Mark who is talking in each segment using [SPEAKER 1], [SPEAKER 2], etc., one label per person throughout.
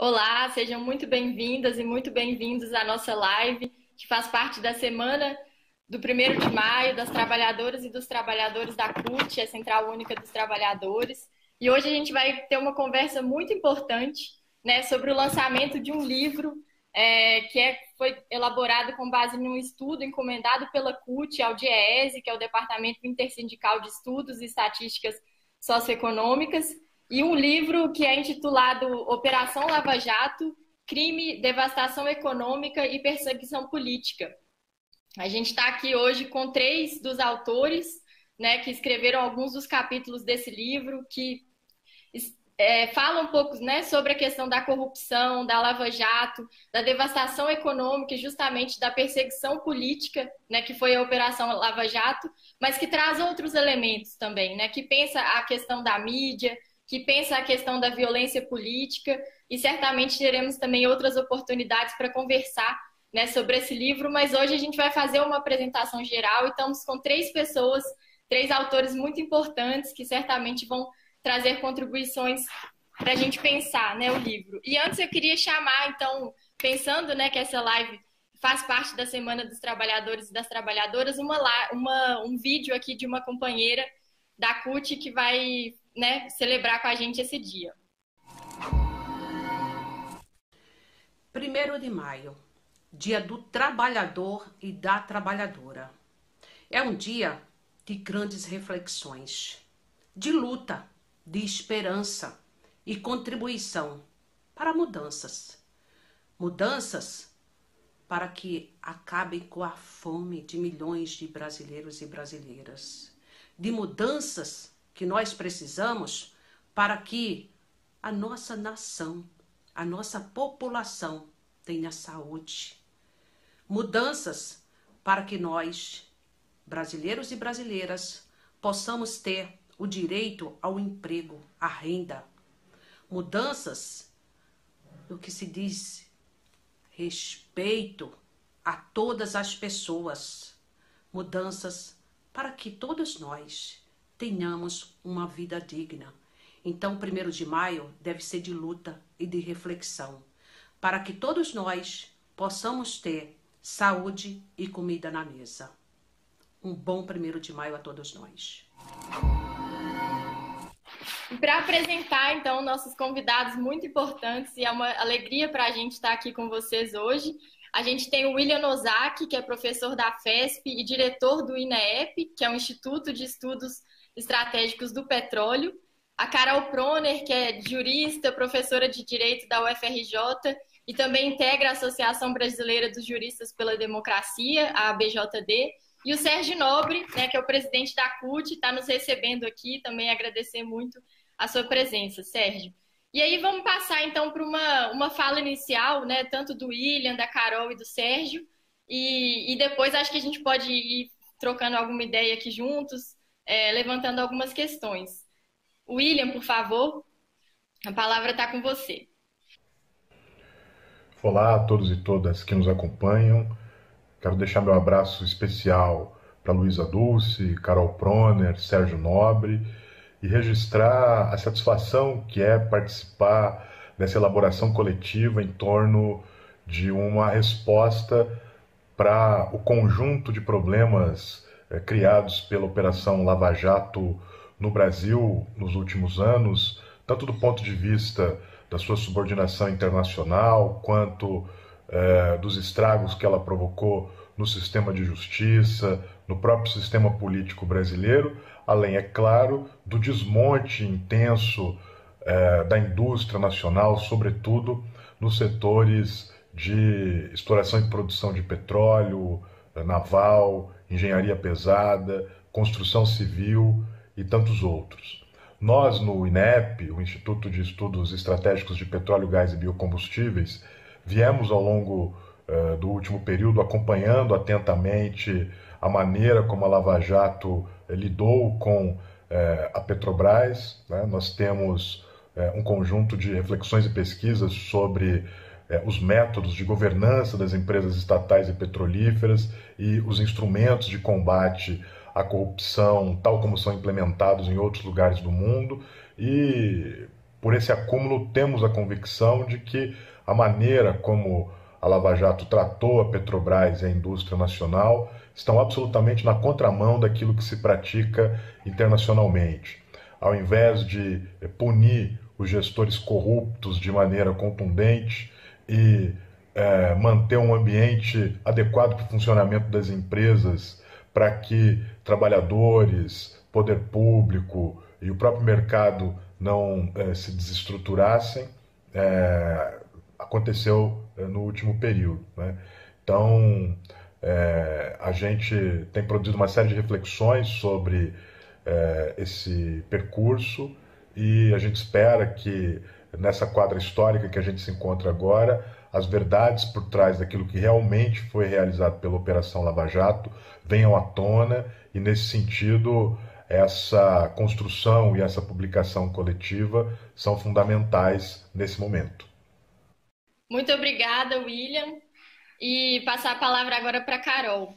[SPEAKER 1] Olá, sejam muito bem-vindas e muito bem-vindos à nossa live, que faz parte da semana do 1º de maio, das trabalhadoras e dos trabalhadores da CUT, a Central Única dos Trabalhadores. E hoje a gente vai ter uma conversa muito importante, né, sobre o lançamento de um livro foi elaborado com base num estudo encomendado pela CUT ao DIEESE, que é o Departamento Intersindical de Estudos e Estatísticas Socioeconômicas, e um livro que é intitulado Operação Lava Jato, Crime, Devastação Econômica e Perseguição Política. A gente está aqui hoje com 3 dos autores, né, que escreveram alguns dos capítulos desse livro, que falam um pouco, né, sobre a questão da corrupção, da Lava Jato, da devastação econômica e justamente da perseguição política, né, que foi a Operação Lava Jato, mas que traz outros elementos também, né, que pensa a questão da mídia, que pensa a questão da violência política, e certamente teremos também outras oportunidades para conversar, né, sobre esse livro, mas hoje a gente vai fazer uma apresentação geral e estamos com 3 pessoas, 3 autores muito importantes que certamente vão trazer contribuições para a gente pensar, né, o livro. E antes eu queria chamar, então, pensando, né, que essa live faz parte da Semana dos Trabalhadores e das Trabalhadoras, um vídeo aqui de uma companheira da CUT que vai, né, celebrar com a gente esse dia.
[SPEAKER 2] 1º de maio, Dia do Trabalhador e da Trabalhadora. É um dia de grandes reflexões, de luta, de esperança e contribuição para mudanças. Mudanças para que acabem com a fome de milhões de brasileiros e brasileiras. De mudanças que nós precisamos para que a nossa nação, a nossa população tenha saúde. Mudanças para que nós, brasileiros e brasileiras, possamos ter o direito ao emprego, à renda. Mudanças no que se diz respeito a todas as pessoas. Mudanças para que todos nós tenhamos uma vida digna. Então, 1º de maio deve ser de luta e de reflexão, para que todos nós possamos ter saúde e comida na mesa. Um bom 1º de maio a todos nós.
[SPEAKER 1] E para apresentar, então, nossos convidados muito importantes, e é uma alegria para a gente estar aqui com vocês hoje, a gente tem o William Ozaki, que é professor da FESP e diretor do INEP, que é o Instituto de Estudos Estratégicos do Petróleo, a Carol Proner, que é jurista, professora de Direito da UFRJ e também integra a Associação Brasileira dos Juristas pela Democracia, a ABJD, e o Sérgio Nobre, né, que é o presidente da CUT, está nos recebendo aqui, também agradecer muito a sua presença, Sérgio. E aí vamos passar, então, para uma fala inicial, né, tanto do William, da Carol e do Sérgio, e depois acho que a gente pode ir trocando alguma ideia aqui juntos, levantando algumas questões. William, por favor, a palavra está com você.
[SPEAKER 3] Olá a todos e todas que nos acompanham. Quero deixar meu abraço especial para Luísa Dulce, Carol Proner, Sérgio Nobre e registrar a satisfação que é participar dessa elaboração coletiva em torno de uma resposta para o conjunto de problemas criados pela Operação Lava Jato no Brasil nos últimos anos, tanto do ponto de vista da sua subordinação internacional, quanto dos estragos que ela provocou no sistema de justiça, no próprio sistema político brasileiro, além, é claro, do desmonte intenso da indústria nacional, sobretudo nos setores de exploração e produção de petróleo, naval, engenharia pesada, construção civil e tantos outros. Nós, no INEP, o Instituto de Estudos Estratégicos de Petróleo, Gás e Biocombustíveis, viemos ao longo do último período acompanhando atentamente a maneira como a Lava Jato lidou com a Petrobras, né? Nós temos um conjunto de reflexões e pesquisas sobre os métodos de governança das empresas estatais e petrolíferas e os instrumentos de combate à corrupção, tal como são implementados em outros lugares do mundo, e por esse acúmulo, temos a convicção de que a maneira como a Lava Jato tratou a Petrobras e a indústria nacional estão absolutamente na contramão daquilo que se pratica internacionalmente. Ao invés de punir os gestores corruptos de maneira contundente e manter um ambiente adequado para o funcionamento das empresas, para que trabalhadores, poder público e o próprio mercado não se desestruturassem, aconteceu no último período, né? Então, a gente tem produzido uma série de reflexões sobre esse percurso e a gente espera que nessa quadra histórica que a gente se encontra agora, as verdades por trás daquilo que realmente foi realizado pela Operação Lava Jato venham à tona e, nesse sentido, essa construção e essa publicação coletiva são fundamentais nesse momento.
[SPEAKER 1] Muito obrigada, William. E passar a palavra agora para a Carol.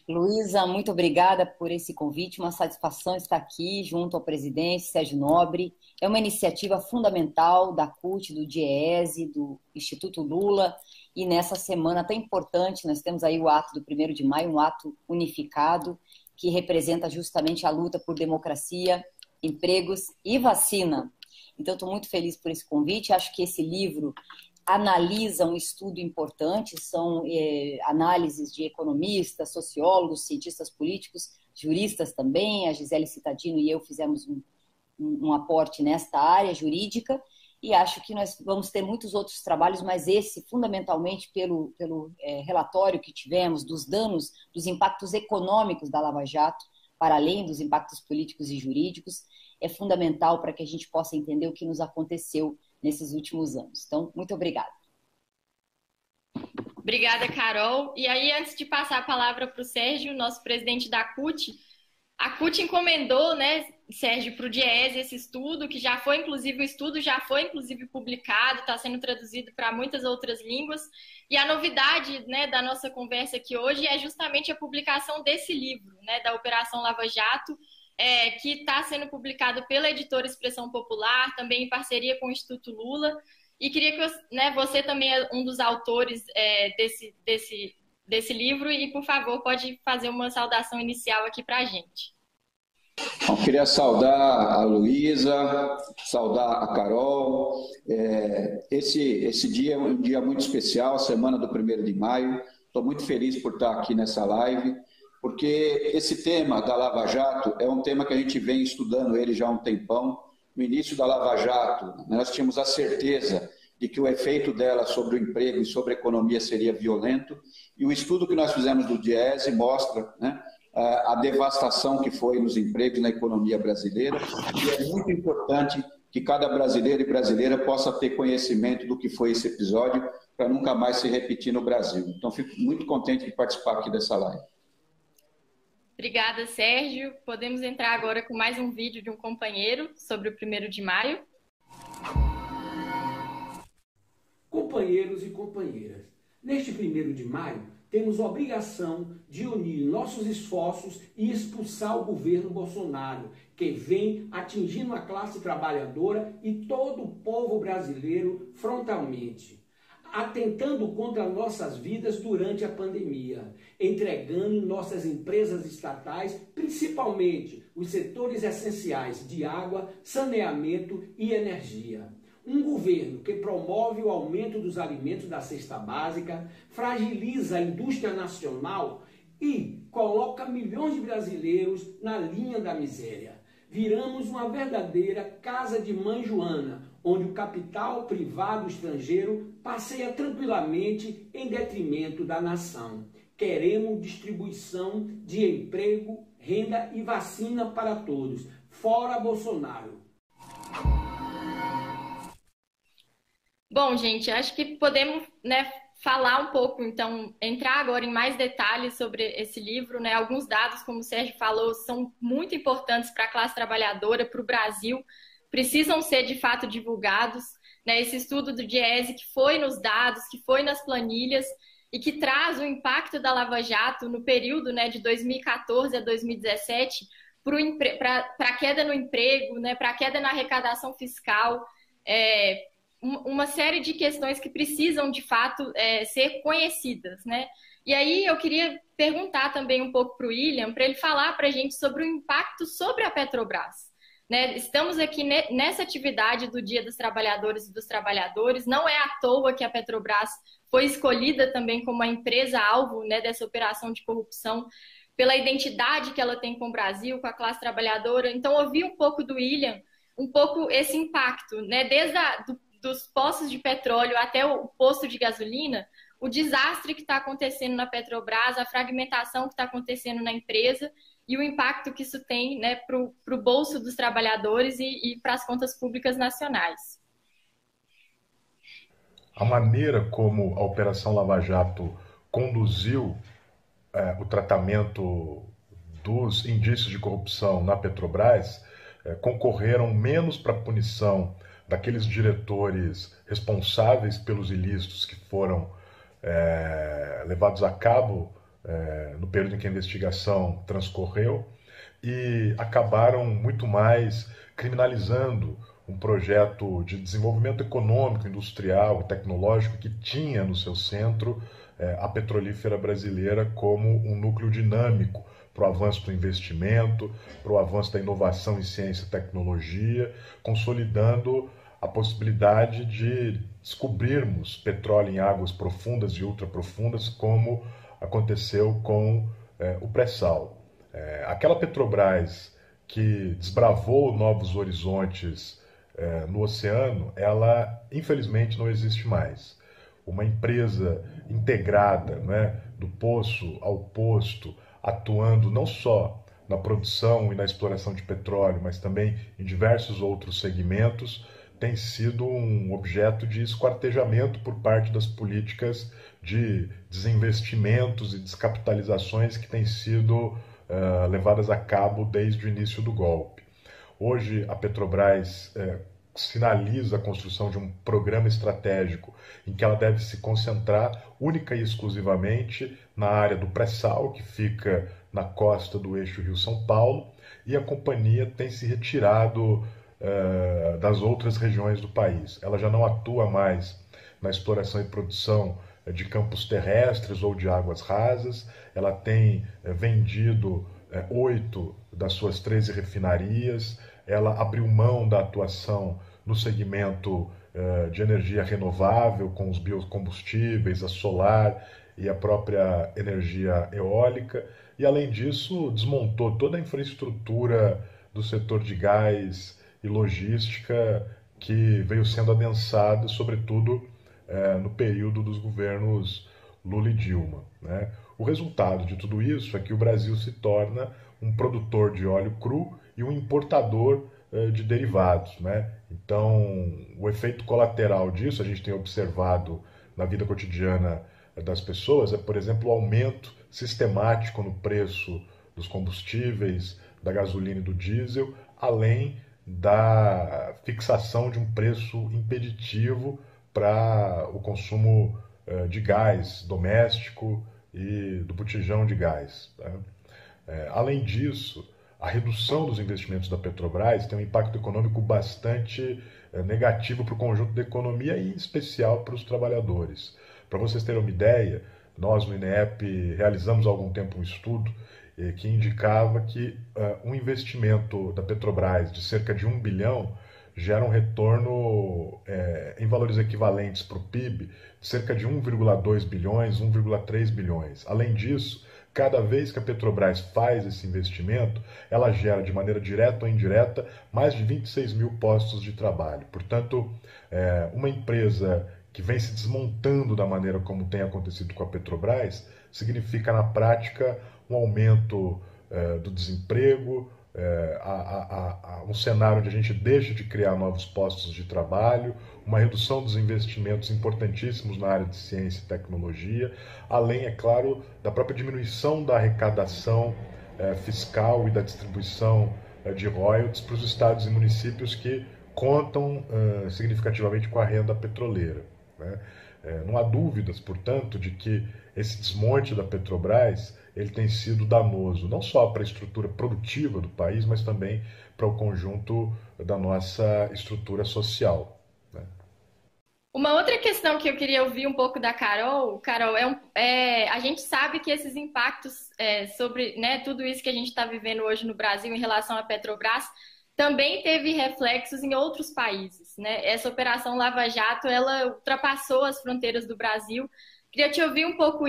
[SPEAKER 4] Luísa, muito obrigada por esse convite, uma satisfação estar aqui junto ao presidente Sérgio Nobre. É uma iniciativa fundamental da CUT, do DIEESE, do Instituto Lula, e nessa semana tão importante, nós temos aí o ato do 1º de maio, um ato unificado, que representa justamente a luta por democracia, empregos e vacina. Então, estou muito feliz por esse convite, acho que esse livro analisa um estudo importante, são análises de economistas, sociólogos, cientistas políticos, juristas também, a Gisele Cittadino e eu fizemos um aporte nesta área jurídica, e acho que nós vamos ter muitos outros trabalhos, mas esse, fundamentalmente, pelo relatório que tivemos dos danos, dos impactos econômicos da Lava Jato, para além dos impactos políticos e jurídicos, é fundamental para que a gente possa entender o que nos aconteceu nesses últimos anos. Então, muito obrigada.
[SPEAKER 1] Obrigada, Carol. E aí, antes de passar a palavra para o Sérgio, nosso presidente da CUT, a CUT encomendou, né, Sérgio, para o DIEESE esse estudo, que já foi, inclusive, o estudo já foi, inclusive, publicado, está sendo traduzido para muitas outras línguas. E a novidade, né, da nossa conversa aqui hoje é justamente a publicação desse livro, né, da Operação Lava Jato, que está sendo publicado pela editora Expressão Popular, também em parceria com o Instituto Lula. E queria que você também é um dos autores desse livro e, por favor, pode fazer uma saudação inicial aqui para a gente.
[SPEAKER 5] Eu queria saudar a Luísa, saudar a Carol. Esse dia é um dia muito especial, semana do 1º de maio. Estou muito feliz por estar aqui nessa live, porque esse tema da Lava Jato é um tema que a gente vem estudando ele já há um tempão. No início da Lava Jato, nós tínhamos a certeza de que o efeito dela sobre o emprego e sobre a economia seria violento, e o estudo que nós fizemos do DIEESE mostra, né, a devastação que foi nos empregos na economia brasileira, e é muito importante que cada brasileiro e brasileira possa ter conhecimento do que foi esse episódio, para nunca mais se repetir no Brasil. Então, fico muito contente de participar aqui dessa live.
[SPEAKER 1] Obrigada, Sérgio. Podemos entrar agora com mais um vídeo de um companheiro sobre o 1º de maio.
[SPEAKER 6] Companheiros e companheiras, neste 1º de maio, temos a obrigação de unir nossos esforços e expulsar o governo Bolsonaro, que vem atingindo a classe trabalhadora e todo o povo brasileiro frontalmente, atentando contra nossas vidas durante a pandemia, entregando nossas empresas estatais, principalmente os setores essenciais de água, saneamento e energia. Um governo que promove o aumento dos alimentos da cesta básica, fragiliza a indústria nacional e coloca milhões de brasileiros na linha da miséria. Viramos uma verdadeira casa de mãe Joana, onde o capital privado estrangeiro passeia tranquilamente em detrimento da nação. Queremos distribuição de emprego, renda e vacina para todos. Fora Bolsonaro!
[SPEAKER 1] Bom, gente, acho que podemos, né, falar um pouco, então, entrar agora em mais detalhes sobre esse livro, né? Alguns dados, como o Sérgio falou, são muito importantes para a classe trabalhadora, para o Brasil, precisam ser, de fato, divulgados, né? Esse estudo do DIEESE que foi nos dados, que foi nas planilhas e que traz o impacto da Lava Jato no período, né, de 2014 a 2017, para a queda no emprego, né, para a queda na arrecadação fiscal, uma série de questões que precisam, de fato, ser conhecidas, né? E aí eu queria perguntar também um pouco para o William, para ele falar para a gente sobre o impacto sobre a Petrobras. Né? Estamos aqui nessa atividade do Dia dos Trabalhadores e dos Trabalhadores. Não é à toa que a Petrobras foi escolhida também como a empresa-alvo, né, dessa operação de corrupção, pela identidade que ela tem com o Brasil, com a classe trabalhadora. Então, ouvir um pouco do William, um pouco esse impacto, né, desde dos poços de petróleo até o posto de gasolina, o desastre que está acontecendo na Petrobras, a fragmentação que está acontecendo na empresa e o impacto que isso tem, né, para o bolso dos trabalhadores e para as contas públicas nacionais.
[SPEAKER 3] A maneira como a Operação Lava Jato conduziu o tratamento dos indícios de corrupção na Petrobras concorreram menos para a punição daqueles diretores responsáveis pelos ilícitos que foram levados a cabo no período em que a investigação transcorreu, e acabaram muito mais criminalizando um projeto de desenvolvimento econômico, industrial e tecnológico que tinha no seu centro a petrolífera brasileira como um núcleo dinâmico para o avanço do investimento, para o avanço da inovação em ciência e tecnologia, consolidando a possibilidade de descobrirmos petróleo em águas profundas e ultraprofundas, como aconteceu com o pré-sal. Aquela Petrobras que desbravou novos horizontes no oceano, ela infelizmente não existe mais. Uma empresa integrada, né, do poço ao posto, atuando não só na produção e na exploração de petróleo, mas também em diversos outros segmentos, tem sido um objeto de esquartejamento por parte das políticas de desinvestimentos e descapitalizações que têm sido levadas a cabo desde o início do golpe. Hoje, a Petrobras sinaliza a construção de um programa estratégico em que ela deve se concentrar única e exclusivamente na área do pré-sal, que fica na costa do eixo Rio-São Paulo, e a companhia tem se retirado das outras regiões do país. Ela já não atua mais na exploração e produção de campos terrestres ou de águas rasas. Ela tem vendido 8 das suas 13 refinarias. Ela abriu mão da atuação no segmento de energia renovável, com os biocombustíveis, a solar e a própria energia eólica. E, além disso, desmontou toda a infraestrutura do setor de gás e logística que veio sendo adensada, sobretudo no período dos governos Lula e Dilma, né? O resultado de tudo isso é que o Brasil se torna um produtor de óleo cru e um importador de derivados, né? Então, o efeito colateral disso, a gente tem observado na vida cotidiana das pessoas, por exemplo, o aumento sistemático no preço dos combustíveis, da gasolina e do diesel, além da fixação de um preço impeditivo para o consumo de gás doméstico e do botijão de gás. Além disso, a redução dos investimentos da Petrobras tem um impacto econômico bastante negativo para o conjunto da economia e em especial para os trabalhadores. Para vocês terem uma ideia, nós no INEP realizamos há algum tempo um estudo que indicava que um investimento da Petrobras de cerca de 1 bilhão gera um retorno em valores equivalentes para o PIB de cerca de 1,2 bilhões, 1,3 bilhões. Além disso, cada vez que a Petrobras faz esse investimento, ela gera de maneira direta ou indireta mais de 26 mil postos de trabalho. Portanto, uma empresa que vem se desmontando da maneira como tem acontecido com a Petrobras, significa na prática um aumento do desemprego, um cenário onde a gente deixa de criar novos postos de trabalho, uma redução dos investimentos importantíssimos na área de ciência e tecnologia, além, é claro, da própria diminuição da arrecadação fiscal e da distribuição de royalties para os estados e municípios que contam significativamente com a renda petroleira, né? Não há dúvidas, portanto, de que esse desmonte da Petrobras ele tem sido danoso, não só para a estrutura produtiva do país, mas também para o conjunto da nossa estrutura social, né?
[SPEAKER 1] Uma outra questão que eu queria ouvir um pouco da Carol, a gente sabe que esses impactos sobre, né, tudo isso que a gente está vivendo hoje no Brasil em relação à Petrobras também teve reflexos em outros países, né? Essa Operação Lava Jato, ela ultrapassou as fronteiras do Brasil. Queria te ouvir um pouco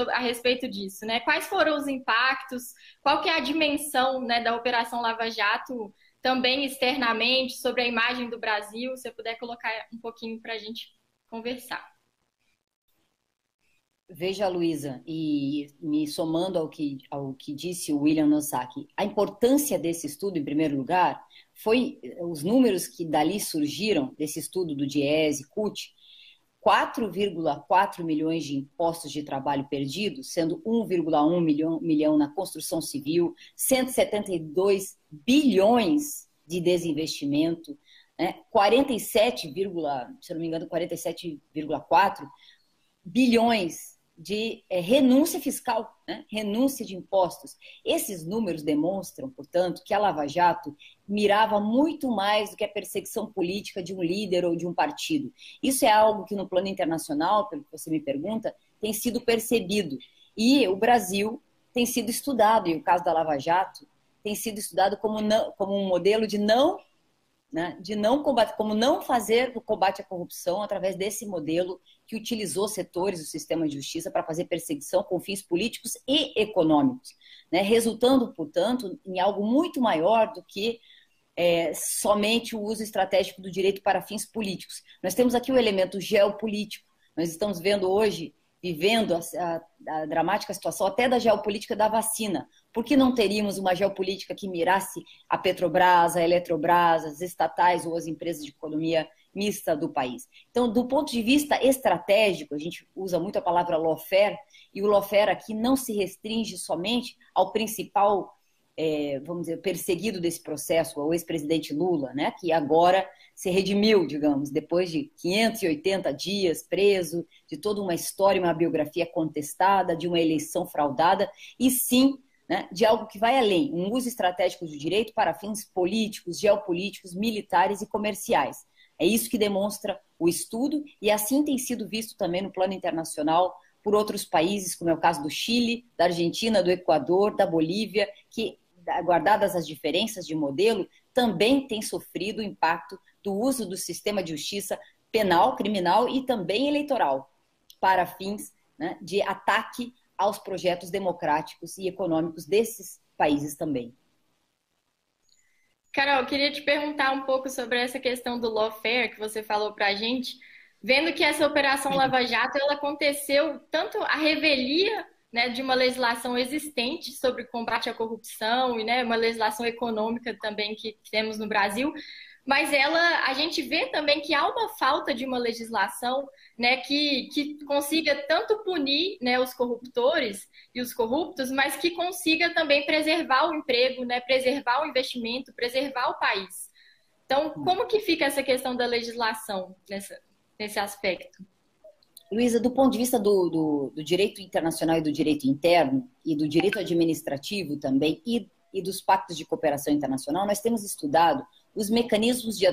[SPEAKER 1] a respeito disso, né? Quais foram os impactos, qual que é a dimensão, né, da Operação Lava Jato também externamente, sobre a imagem do Brasil, se você puder colocar um pouquinho para a gente conversar.
[SPEAKER 4] Veja, Luísa, e me somando ao que disse o William Nosaki, a importância desse estudo, em primeiro lugar, foi os números que dali surgiram, desse estudo do DIEESE, CUT, 4,4 milhões de postos de trabalho perdidos, sendo 1,1 milhão na construção civil, 172 bilhões de desinvestimento, né? 47,4 bilhões de renúncia fiscal, né? Renúncia de impostos. Esses números demonstram, portanto, que a Lava Jato mirava muito mais do que a perseguição política de um líder ou de um partido. Isso é algo que no plano internacional, pelo que você me pergunta, tem sido percebido. E o Brasil tem sido estudado, e o caso da Lava Jato tem sido estudado como um modelo de não combater, como não fazer o combate à corrupção através desse modelo que utilizou setores do sistema de justiça para fazer perseguição com fins políticos e econômicos, né? Resultando, portanto, em algo muito maior do que somente o uso estratégico do direito para fins políticos. Nós temos aqui o elemento geopolítico. Nós estamos vendo hoje, vivendo a dramática situação até da geopolítica da vacina. Por que não teríamos uma geopolítica que mirasse a Petrobras, a Eletrobras, as estatais ou as empresas de economia mista do país? Então, do ponto de vista estratégico, a gente usa muito a palavra lawfare, e o lawfare aqui não se restringe somente ao principal, vamos dizer, perseguido desse processo, o ex-presidente Lula, né, que agora se redimiu, digamos, depois de 580 dias preso, de toda uma história, uma biografia contestada, de uma eleição fraudada, e sim, né, de algo que vai além, um uso estratégico do direito para fins políticos, geopolíticos, militares e comerciais. É isso que demonstra o estudo, e assim tem sido visto também no plano internacional por outros países, como é o caso do Chile, da Argentina, do Equador, da Bolívia, que, guardadas as diferenças de modelo, também tem sofrido o impacto do uso do sistema de justiça penal, criminal e também eleitoral para fins, né, de ataque aos projetos democráticos e econômicos desses países também.
[SPEAKER 1] Carol, eu queria te perguntar um pouco sobre essa questão do lawfare que você falou para a gente, vendo que essa Operação Lava Jato ela aconteceu tanto a revelia, né, de uma legislação existente sobre combate à corrupção e, né, uma legislação econômica também que temos no Brasil, mas a gente vê também que há uma falta de uma legislação, né, que consiga tanto punir, né, os corruptores e os corruptos, mas que consiga também preservar o emprego, né, preservar o investimento, preservar o país. Então, como que fica essa questão da legislação nesse aspecto?
[SPEAKER 4] Luísa, do ponto de vista do direito internacional e do direito interno, e do direito administrativo também, e dos pactos de cooperação internacional, nós temos estudado os mecanismos de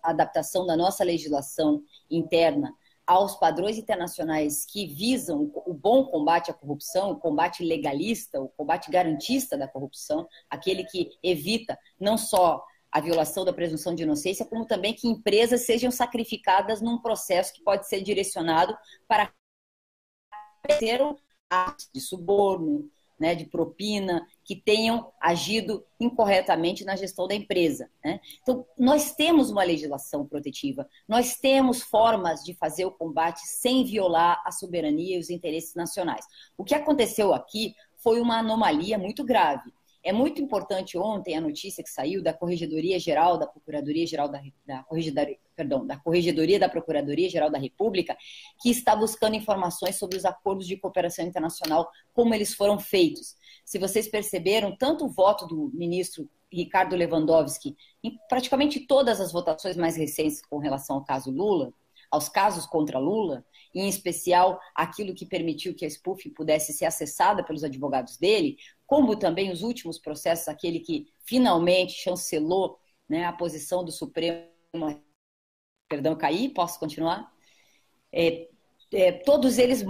[SPEAKER 4] adaptação da nossa legislação interna aos padrões internacionais que visam o bom combate à corrupção, o combate legalista, o combate garantista da corrupção, aquele que evita não só a violação da presunção de inocência, como também que empresas sejam sacrificadas num processo que pode ser direcionado para ter atos de suborno, né, de propina, que tenham agido incorretamente na gestão da empresa, né? Então, nós temos uma legislação protetiva, nós temos formas de fazer o combate sem violar a soberania e os interesses nacionais. O que aconteceu aqui foi uma anomalia muito grave. É muito importante ontem a notícia que saiu da Corregedoria-Geral da Procuradoria-Geral da Corregedoria da Procuradoria-Geral da República, que está buscando informações sobre os acordos de cooperação internacional, como eles foram feitos. Se vocês perceberam, tanto o voto do ministro Ricardo Lewandowski, em praticamente todas as votações mais recentes com relação ao caso Lula, aos casos contra Lula, em especial aquilo que permitiu que a SPUF pudesse ser acessada pelos advogados dele, como também os últimos processos, aquele que finalmente chancelou, né, a posição do Supremo. Perdão, caí? Posso continuar? Todos eles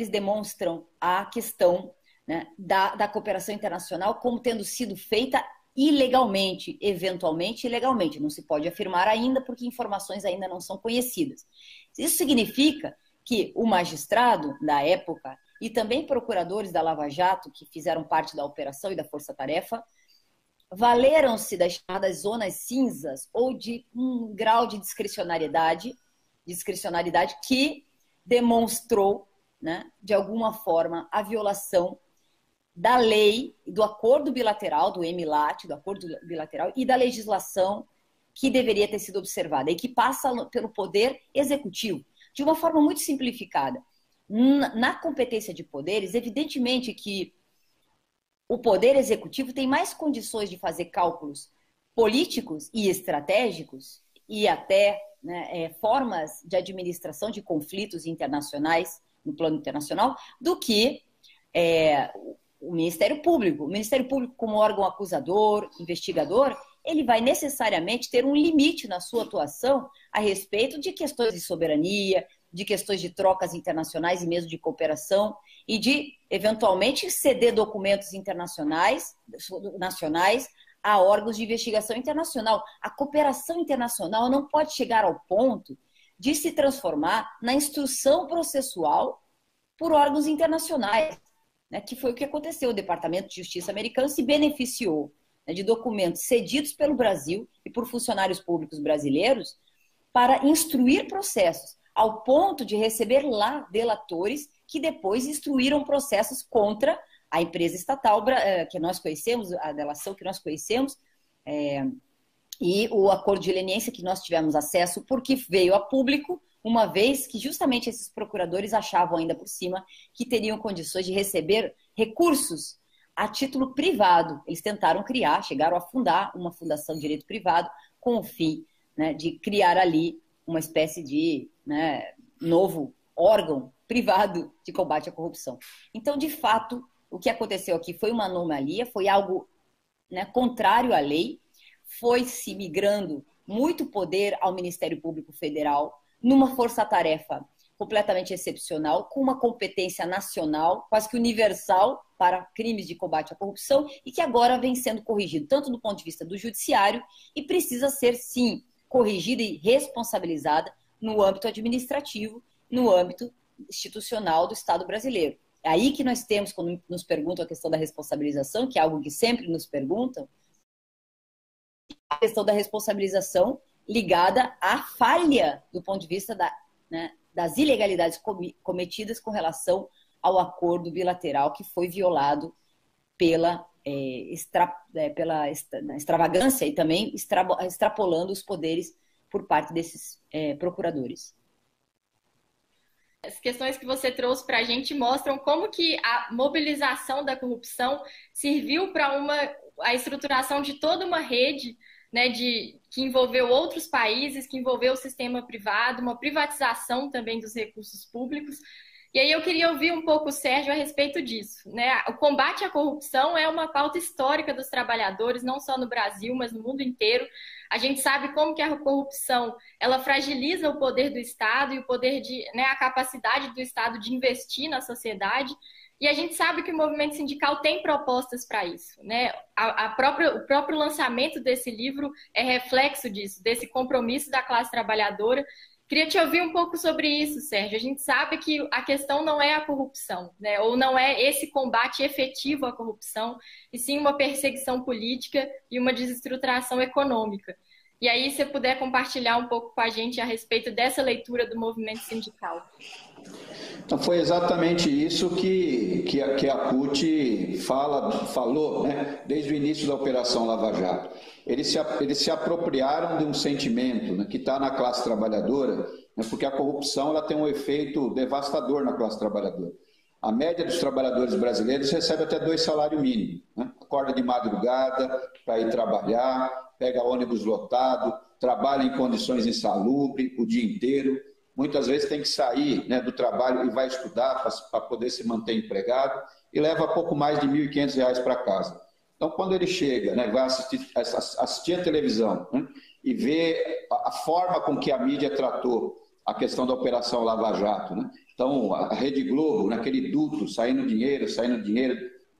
[SPEAKER 4] demonstram a questão, né, da cooperação internacional como tendo sido feita ilegalmente, eventualmente ilegalmente. Não se pode afirmar ainda porque informações ainda não são conhecidas. Isso significa que o magistrado da época e também procuradores da Lava Jato, que fizeram parte da operação e da força-tarefa, valeram-se das chamadas zonas cinzas ou de um grau de discricionariedade que demonstrou, né, de alguma forma, a violação da lei, do acordo bilateral, do MLAT, do acordo bilateral, e da legislação que deveria ter sido observada e que passa pelo poder executivo, de uma forma muito simplificada. Na competência de poderes, evidentemente que o poder executivo tem mais condições de fazer cálculos políticos e estratégicos e até, né, formas de administração de conflitos internacionais, no plano internacional, do que o Ministério Público. O Ministério Público, como órgão acusador, investigador, ele vai necessariamente ter um limite na sua atuação a respeito de questões de soberania, de questões de trocas internacionais e mesmo de cooperação, e de, eventualmente, ceder documentos internacionais, nacionais, a órgãos de investigação internacional. A cooperação internacional não pode chegar ao ponto de se transformar na instrução processual por órgãos internacionais, né, que foi o que aconteceu. O Departamento de Justiça americano se beneficiou, né, de documentos cedidos pelo Brasil e por funcionários públicos brasileiros para instruir processos, ao ponto de receber lá delatores que depois instruíram processos contra a empresa estatal que nós conhecemos, a delação que nós conhecemos, e o acordo de leniência que nós tivemos acesso, porque veio a público, uma vez que justamente esses procuradores achavam ainda por cima que teriam condições de receber recursos a título privado. Eles tentaram chegaram a fundar uma fundação de direito privado com o fim, né, de criar ali uma espécie de, né, novo órgão privado de combate à corrupção. Então, de fato, o que aconteceu aqui foi uma anomalia, foi algo, né, contrário à lei, foi se migrando muito poder ao Ministério Público Federal, numa força-tarefa completamente excepcional, com uma competência nacional, quase que universal para crimes de combate à corrupção, e que agora vem sendo corrigido, tanto do ponto de vista do judiciário, e precisa ser, sim, corrigida e responsabilizada no âmbito administrativo, no âmbito institucional do Estado brasileiro. É aí que nós temos, quando nos perguntam a questão da responsabilização, que é algo que sempre nos perguntam, a questão da responsabilização ligada à falha do ponto de vista das ilegalidades cometidas com relação ao acordo bilateral que foi violado pela extravagância e também extrapolando os poderes por parte desses procuradores.
[SPEAKER 1] As questões que você trouxe para a gente mostram como que a mobilização da corrupção serviu para a estruturação de toda uma rede, né, que envolveu outros países, que envolveu o sistema privado, uma privatização também dos recursos públicos. E aí eu queria ouvir um pouco o Sérgio a respeito disso, né? O combate à corrupção é uma pauta histórica dos trabalhadores, não só no Brasil, mas no mundo inteiro. A gente sabe como que a corrupção, ela fragiliza o poder do Estado e o poder a capacidade do Estado de investir na sociedade. E a gente sabe que o movimento sindical tem propostas para isso, né? O próprio lançamento desse livro é reflexo disso, desse compromisso da classe trabalhadora. Queria te ouvir um pouco sobre isso, Sérgio. A gente sabe que a questão não é a corrupção, né? Ou não é esse combate efetivo à corrupção, e sim uma perseguição política e uma desestruturação econômica. E aí, se você puder compartilhar um pouco com a gente a respeito dessa leitura do movimento sindical.
[SPEAKER 5] Então, foi exatamente isso que a CUT falou, né, desde o início da Operação Lava Jato. Eles se apropriaram de um sentimento, né, que está na classe trabalhadora, né, porque a corrupção ela tem um efeito devastador na classe trabalhadora. A média dos trabalhadores brasileiros recebe até 2 salários mínimos, né? Acorda de madrugada para ir trabalhar, pega ônibus lotado, trabalha em condições insalubres o dia inteiro, muitas vezes tem que sair, né, do trabalho e vai estudar para poder se manter empregado e leva pouco mais de R$ 1.500 para casa. Então, quando ele chega, né, vai assistir a televisão, né, e vê a forma com que a mídia tratou a questão da Operação Lava Jato, né? Então, a Rede Globo, naquele duto, saindo dinheiro,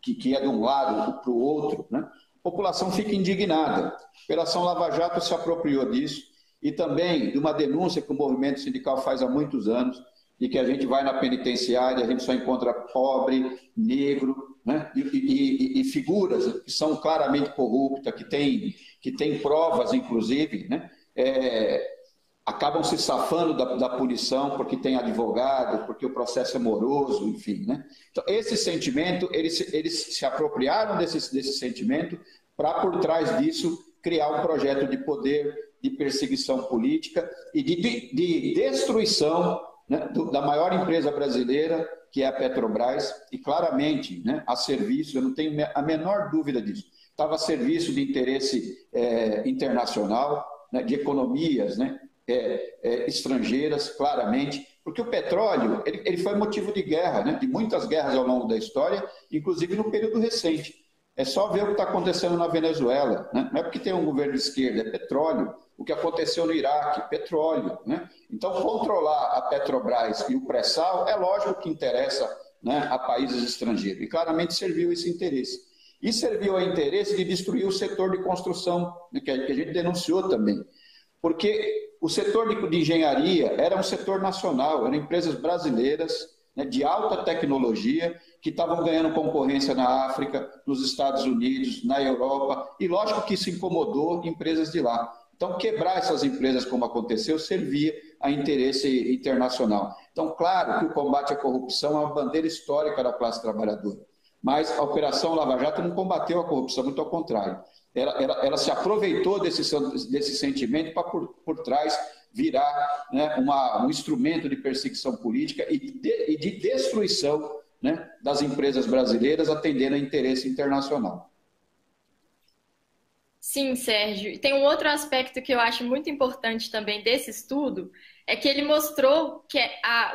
[SPEAKER 5] que é de um lado para o outro, né? A população fica indignada. A Operação Lava Jato se apropriou disso e também de uma denúncia que o movimento sindical faz há muitos anos, de que a gente vai na penitenciária, a gente só encontra pobre, negro, né? E figuras que são claramente corruptas, que têm provas, inclusive, né? Acabam se safando da punição porque tem advogado, porque o processo é moroso, enfim, né? Então, esse sentimento, eles se apropriaram desse sentimento para, por trás disso, criar um projeto de poder, de perseguição política e de destruição, né, da maior empresa brasileira, que é a Petrobras, e claramente, né, a serviço, eu não tenho a menor dúvida disso, estava a serviço de interesse internacional, né, de economias, né, estrangeiras, claramente, porque o petróleo ele foi motivo de guerra, né, de muitas guerras ao longo da história, inclusive no período recente. É só ver o que está acontecendo na Venezuela, né? Não é porque tem um governo de esquerda, é petróleo. O que aconteceu no Iraque, petróleo, né? Então, controlar a Petrobras e o pré-sal é lógico que interessa, né, a países estrangeiros, e claramente serviu esse interesse. E serviu ao interesse de destruir o setor de construção, né, que a gente denunciou também. Porque o setor de engenharia era um setor nacional, eram empresas brasileiras, né, de alta tecnologia, que estavam ganhando concorrência na África, nos Estados Unidos, na Europa, e lógico que isso incomodou empresas de lá. Então, quebrar essas empresas, como aconteceu, servia a interesse internacional. Então, claro que o combate à corrupção é uma bandeira histórica da classe trabalhadora, mas a Operação Lava Jato não combateu a corrupção, muito ao contrário. Ela se aproveitou desse sentimento para, por trás, virar, né, um instrumento de perseguição política e de destruição, né, das empresas brasileiras, atendendo a interesse internacional.
[SPEAKER 1] Sim, Sérgio. E tem um outro aspecto que eu acho muito importante também desse estudo, é que ele mostrou que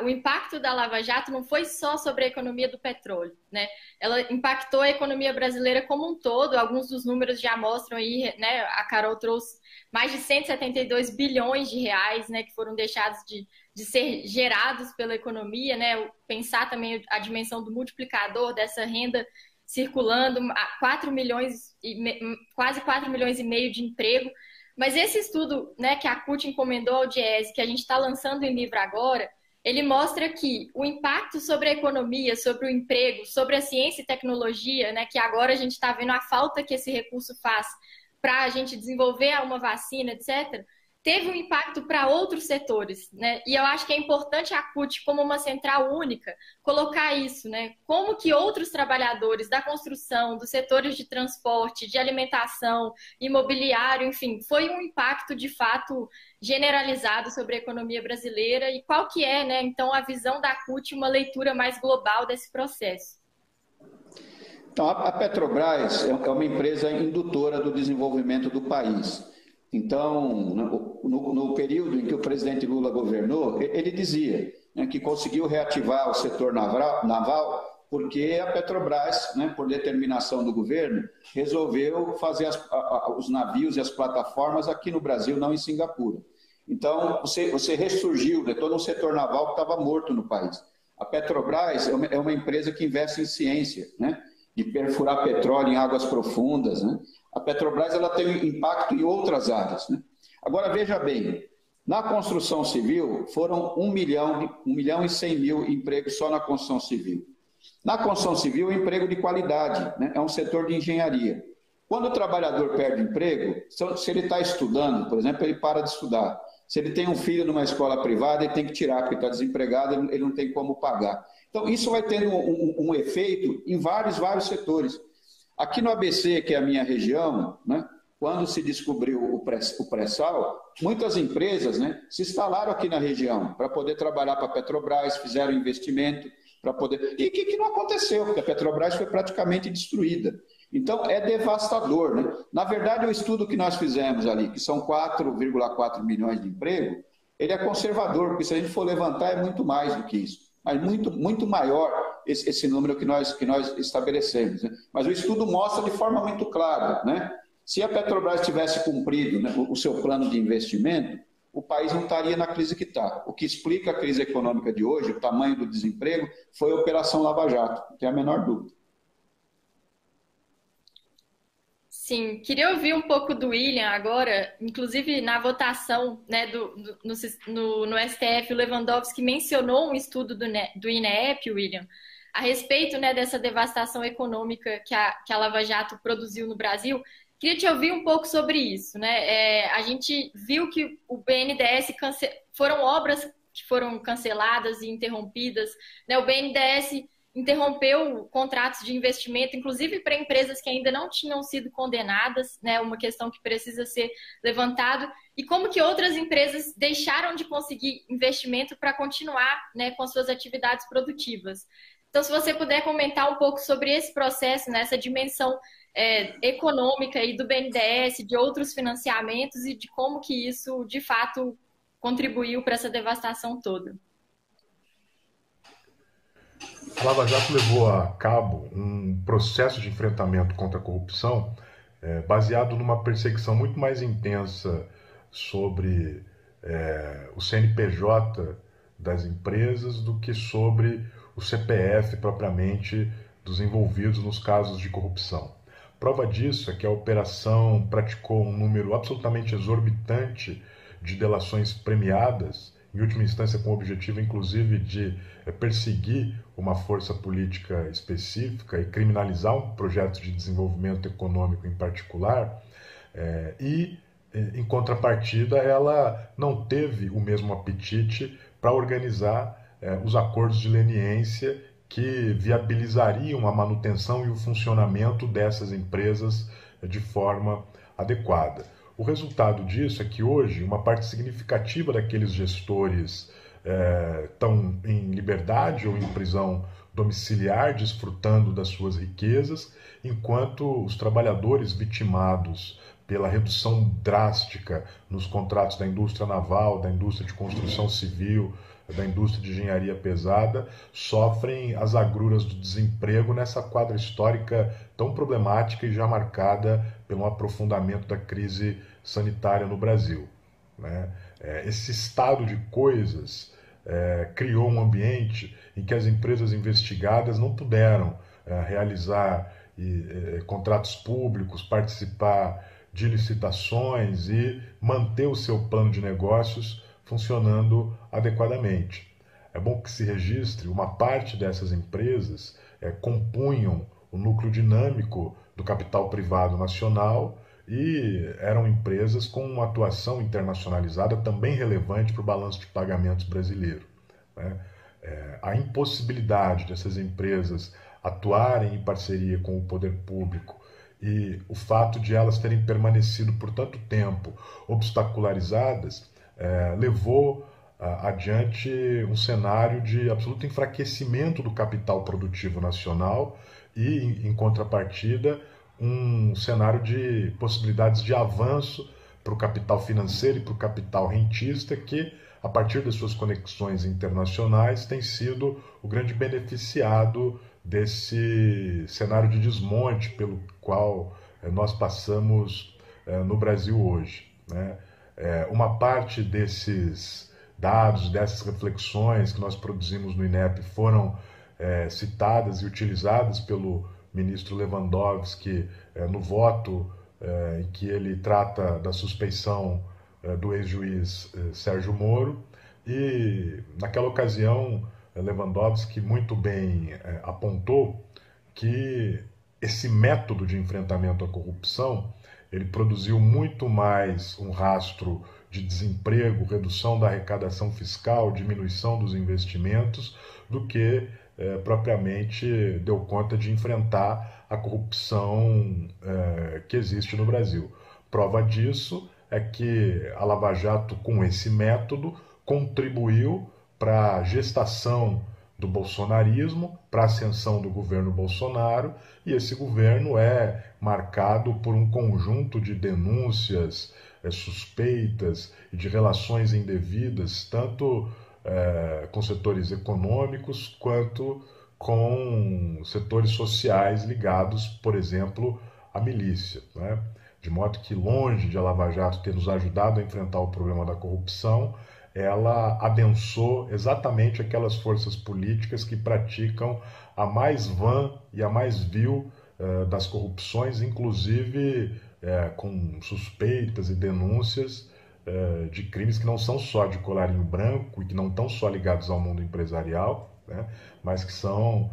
[SPEAKER 1] o impacto da Lava Jato não foi só sobre a economia do petróleo, né? Ela impactou a economia brasileira como um todo. Alguns dos números já mostram aí, né? A Carol trouxe mais de 172 bilhões de reais, né, que foram deixados de ser gerados pela economia, né? Pensar também a dimensão do multiplicador dessa renda circulando, quase 4 milhões e meio de emprego. Mas esse estudo, né, que a CUT encomendou ao DIEESE, que a gente está lançando em livro agora, ele mostra que o impacto sobre a economia, sobre o emprego, sobre a ciência e tecnologia, né, que agora a gente está vendo a falta que esse recurso faz para a gente desenvolver uma vacina, etc., teve um impacto para outros setores, né? E eu acho que é importante a CUT, como uma central única, colocar isso, né? Como que outros trabalhadores da construção, dos setores de transporte, de alimentação, imobiliário, enfim, foi um impacto de fato generalizado sobre a economia brasileira, e qual que é, né, então, a visão da CUT, uma leitura mais global desse processo?
[SPEAKER 5] Então, a Petrobras é uma empresa indutora do desenvolvimento do país. Então, no período em que o presidente Lula governou, ele dizia, né, que conseguiu reativar o setor naval porque a Petrobras, né, por determinação do governo, resolveu fazer os navios e as plataformas aqui no Brasil, não em Singapura. Então, você ressurgiu, né, todo um setor naval que estava morto no país. A Petrobras é uma empresa que investe em ciência, né, de perfurar petróleo em águas profundas, né? A Petrobras ela tem impacto em outras áreas, né? Agora, veja bem, na construção civil foram 1 milhão e 100 mil empregos só na construção civil. Na construção civil, emprego de qualidade, né? É um setor de engenharia. Quando o trabalhador perde emprego, se ele está estudando, por exemplo, ele para de estudar. Se ele tem um filho numa escola privada, ele tem que tirar, porque está desempregado, ele não tem como pagar. Então, isso vai tendo um efeito em vários setores. Aqui no ABC, que é a minha região, né, quando se descobriu o pré-sal, muitas empresas, né, se instalaram aqui na região para poder trabalhar para a Petrobras, fizeram investimento para poder... E que não aconteceu, porque a Petrobras foi praticamente destruída. Então, é devastador, né? Na verdade, o estudo que nós fizemos ali, que são 4,4 milhões de empregos, ele é conservador, porque se a gente for levantar é muito mais do que isso. Mas muito maior esse número que nós estabelecemos, né? Mas o estudo mostra de forma muito clara, né? Se a Petrobras tivesse cumprido, né, o seu plano de investimento, o país não estaria na crise que está. O que explica a crise econômica de hoje, o tamanho do desemprego, foi a Operação Lava Jato, não tem a menor dúvida.
[SPEAKER 1] Sim, queria ouvir um pouco do William agora, inclusive na votação, né, no STF, o Lewandowski mencionou um estudo do INEP, William, a respeito, né, dessa devastação econômica que a Lava Jato produziu no Brasil. Queria te ouvir um pouco sobre isso, né? A gente viu que o BNDES foram obras que foram canceladas e interrompidas, né? O BNDES interrompeu contratos de investimento, inclusive para empresas que ainda não tinham sido condenadas, né? Uma questão que precisa ser levantada. E como que outras empresas deixaram de conseguir investimento para continuar, né, com as suas atividades produtivas. Então, se você puder comentar um pouco sobre esse processo, né, essa dimensão econômica aí do BNDES, de outros financiamentos e de como que isso, de fato, contribuiu para essa devastação toda.
[SPEAKER 3] A Lava Jato levou a cabo um processo de enfrentamento contra a corrupção baseado numa perseguição muito mais intensa sobre o CNPJ das empresas do que sobre o CPF propriamente dos envolvidos nos casos de corrupção. Prova disso é que a operação praticou um número absolutamente exorbitante de delações premiadas, em última instância com o objetivo, inclusive, de perseguir uma força política específica e criminalizar um projeto de desenvolvimento econômico em particular, e, em contrapartida, ela não teve o mesmo apetite para organizar os acordos de leniência que viabilizariam a manutenção e o funcionamento dessas empresas de forma adequada. O resultado disso é que hoje uma parte significativa daqueles gestores estão em liberdade ou em prisão domiciliar, desfrutando das suas riquezas, enquanto os trabalhadores vitimados pela redução drástica nos contratos da indústria naval, da indústria de construção civil, da indústria de engenharia pesada, sofrem as agruras do desemprego nessa quadra histórica tão problemática e já marcada pelo aprofundamento da crise sanitária no Brasil, né? Esse estado de coisas criou um ambiente em que as empresas investigadas não puderam realizar contratos públicos, participar de licitações e manter o seu plano de negócios funcionando adequadamente. É bom que se registre, uma parte dessas empresas compunham o núcleo dinâmico do capital privado nacional e eram empresas com uma atuação internacionalizada também relevante para o balanço de pagamentos brasileiro, né? A impossibilidade dessas empresas atuarem em parceria com o poder público e o fato de elas terem permanecido por tanto tempo obstacularizadas levou adiante um cenário de absoluto enfraquecimento do capital produtivo nacional e, em contrapartida, um cenário de possibilidades de avanço para o capital financeiro e para o capital rentista, que, a partir das suas conexões internacionais, tem sido o grande beneficiado desse cenário de desmonte pelo qual nós passamos no Brasil hoje, né? Uma parte desses dados, dessas reflexões que nós produzimos no INEP foram citadas e utilizadas pelo ministro Lewandowski no voto em que ele trata da suspeição do ex-juiz Sérgio Moro, e naquela ocasião Lewandowski muito bem apontou que esse método de enfrentamento à corrupção ele produziu muito mais um rastro de desemprego, redução da arrecadação fiscal, diminuição dos investimentos, do que propriamente deu conta de enfrentar a corrupção que existe no Brasil. Prova disso é que a Lava Jato, com esse método, contribuiu para a gestação do bolsonarismo para a ascensão do governo Bolsonaro, e esse governo é marcado por um conjunto de denúncias, suspeitas e de relações indevidas, tanto com setores econômicos quanto com setores sociais ligados, por exemplo, à milícia, né? De modo que, longe de a Lava Jato ter nos ajudado a enfrentar o problema da corrupção, ela adensou exatamente aquelas forças políticas que praticam a mais vã e a mais vil das corrupções, inclusive com suspeitas e denúncias de crimes que não são só de colarinho branco e que não estão só ligados ao mundo empresarial, né, mas que são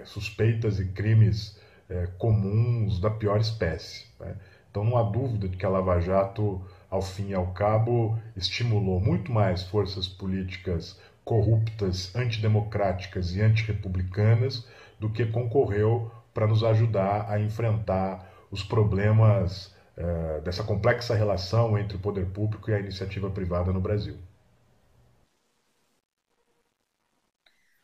[SPEAKER 3] suspeitas e crimes comuns da pior espécie, né? Então não há dúvida de que a Lava Jato, ao fim e ao cabo, estimulou muito mais forças políticas corruptas, antidemocráticas e antirrepublicanas do que concorreu para nos ajudar a enfrentar os problemas dessa complexa relação entre o poder público e a iniciativa privada no Brasil.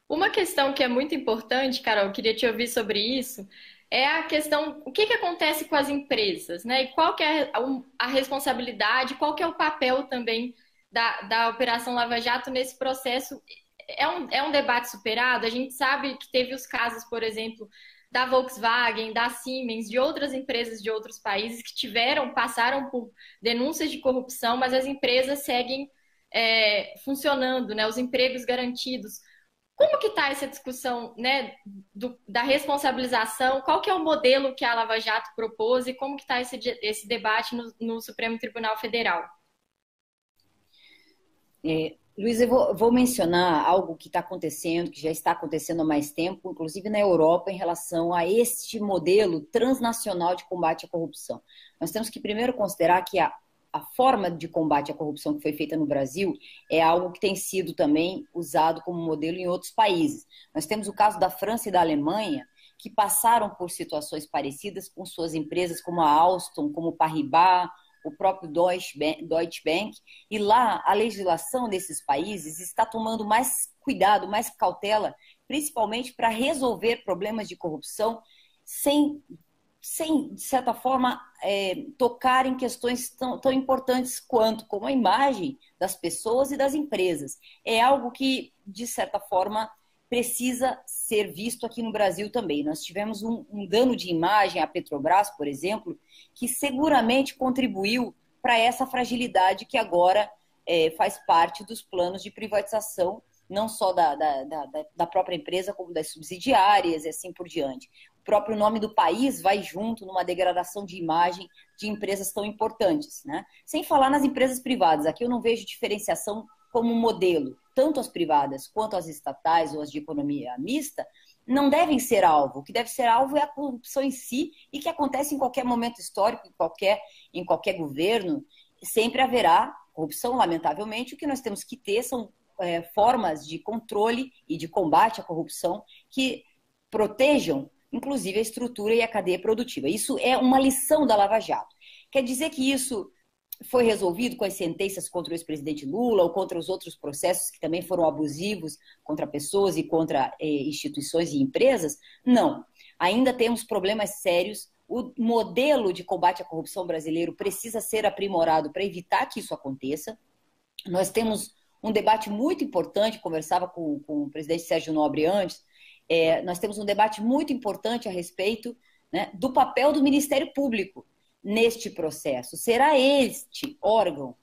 [SPEAKER 1] Uma questão que é muito importante, Carol, eu queria te ouvir sobre isso, é a questão, o que acontece com as empresas, né? E qual que é a responsabilidade, qual que é o papel também da Operação Lava Jato nesse processo? É um debate superado? A gente sabe que teve os casos, por exemplo, da Volkswagen, da Siemens, de outras empresas de outros países que passaram por denúncias de corrupção, mas as empresas seguem funcionando, né? Os empregos garantidos. Como que está essa discussão, né, da responsabilização? Qual que é o modelo que a Lava Jato propôs e como que está esse debate no Supremo Tribunal Federal?
[SPEAKER 4] Luiz, eu vou mencionar algo que está acontecendo, que já está acontecendo há mais tempo, inclusive na Europa, em relação a este modelo transnacional de combate à corrupção. Nós temos que primeiro considerar que a forma de combate à corrupção que foi feita no Brasil é algo que tem sido também usado como modelo em outros países. Nós temos o caso da França e da Alemanha, que passaram por situações parecidas com suas empresas como a Alstom, como o Paribas, o próprio Deutsche Bank, e lá a legislação desses países está tomando mais cuidado, mais cautela, principalmente para resolver problemas de corrupção sem, de certa forma, tocar em questões tão importantes quanto como a imagem das pessoas e das empresas. É algo que, de certa forma, precisa ser visto aqui no Brasil também. Nós tivemos um dano de imagem à Petrobras, por exemplo, que seguramente contribuiu para essa fragilidade que agora faz parte dos planos de privatização, não só da própria empresa, como das subsidiárias e assim por diante. O próprio nome do país vai junto numa degradação de imagem de empresas tão importantes, né? Sem falar nas empresas privadas. Aqui eu não vejo diferenciação como modelo. Tanto as privadas quanto as estatais ou as de economia mista não devem ser alvo. O que deve ser alvo é a corrupção em si e que acontece em qualquer momento histórico, em qualquer governo. Sempre haverá corrupção, lamentavelmente. O que nós temos que ter são formas de controle e de combate à corrupção que protejam, inclusive, a estrutura e a cadeia produtiva. Isso é uma lição da Lava Jato. Quer dizer que isso foi resolvido com as sentenças contra o ex-presidente Lula ou contra os outros processos que também foram abusivos contra pessoas e contra instituições e empresas? Não. Ainda temos problemas sérios. O modelo de combate à corrupção brasileiro precisa ser aprimorado para evitar que isso aconteça. Nós temos um debate muito importante, conversava com o presidente Sérgio Nobre antes, nós temos um debate muito importante a respeito, né, do papel do Ministério Público neste processo. Será este órgão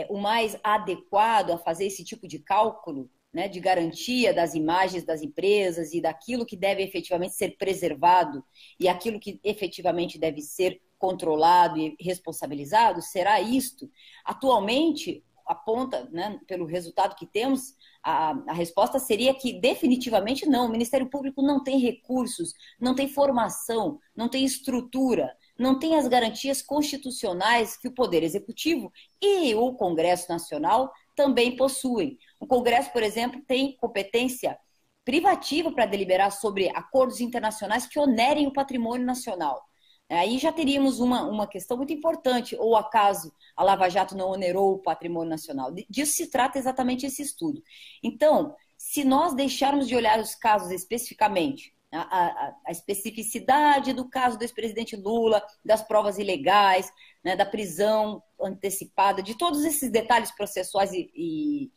[SPEAKER 4] o mais adequado a fazer esse tipo de cálculo, né, de garantia das imagens das empresas e daquilo que deve efetivamente ser preservado e aquilo que efetivamente deve ser controlado e responsabilizado? Será isto? Atualmente, aponta, né, pelo resultado que temos, a resposta seria que definitivamente não. O Ministério Público não tem recursos, não tem formação, não tem estrutura, não tem as garantias constitucionais que o Poder Executivo e o Congresso Nacional também possuem. O Congresso, por exemplo, tem competência privativa para deliberar sobre acordos internacionais que onerem o patrimônio nacional. Aí já teríamos uma questão muito importante, ou acaso a Lava Jato não onerou o patrimônio nacional? Disso se trata exatamente esse estudo. Então, se nós deixarmos de olhar os casos especificamente, a especificidade do caso do ex-presidente Lula, das provas ilegais, né, da prisão antecipada, de todos esses detalhes processuais e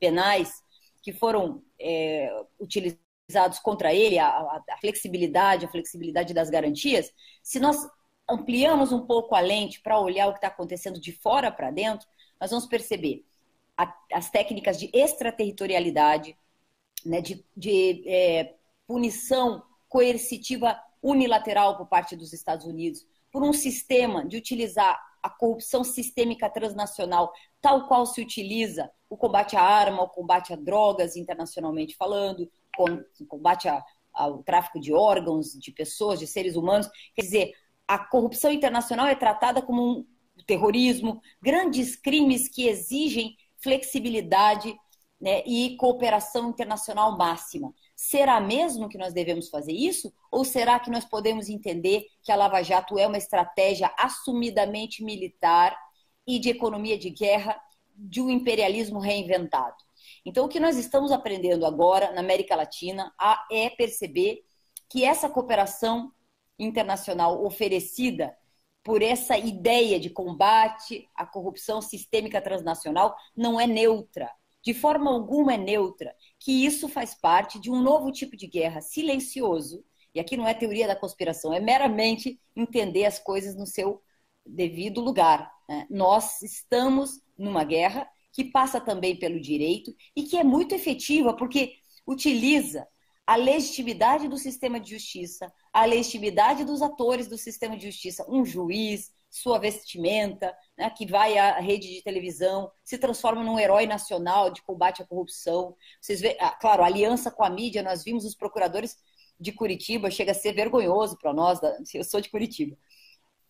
[SPEAKER 4] penais que foram utilizados contra ele, a flexibilidade das garantias, se nós ampliamos um pouco a lente para olhar o que está acontecendo de fora para dentro, nós vamos perceber as técnicas de extraterritorialidade, né, de punição coercitiva unilateral por parte dos Estados Unidos, por um sistema de utilizar a corrupção sistêmica transnacional, tal qual se utiliza o combate à arma, o combate a drogas, internacionalmente falando, o combate ao tráfico de órgãos, de pessoas, de seres humanos. Quer dizer, a corrupção internacional é tratada como um terrorismo, grandes crimes que exigem flexibilidade, né, e cooperação internacional máxima. Será mesmo que nós devemos fazer isso? Ou será que nós podemos entender que a Lava Jato é uma estratégia assumidamente militar e de economia de guerra de um imperialismo reinventado? Então, o que nós estamos aprendendo agora na América Latina é perceber que essa cooperação internacional oferecida por essa ideia de combate à corrupção sistêmica transnacional não é neutra. De forma alguma é neutra, que isso faz parte de um novo tipo de guerra silencioso, e aqui não é teoria da conspiração, é meramente entender as coisas no seu devido lugar, né? Nós estamos numa guerra que passa também pelo direito e que é muito efetiva, porque utiliza a legitimidade do sistema de justiça, a legitimidade dos atores do sistema de justiça, um juiz, sua vestimenta, né, que vai à rede de televisão, se transforma num herói nacional de combate à corrupção. Vocês veem, claro, a aliança com a mídia, nós vimos os procuradores de Curitiba, chega a ser vergonhoso para nós, eu sou de Curitiba.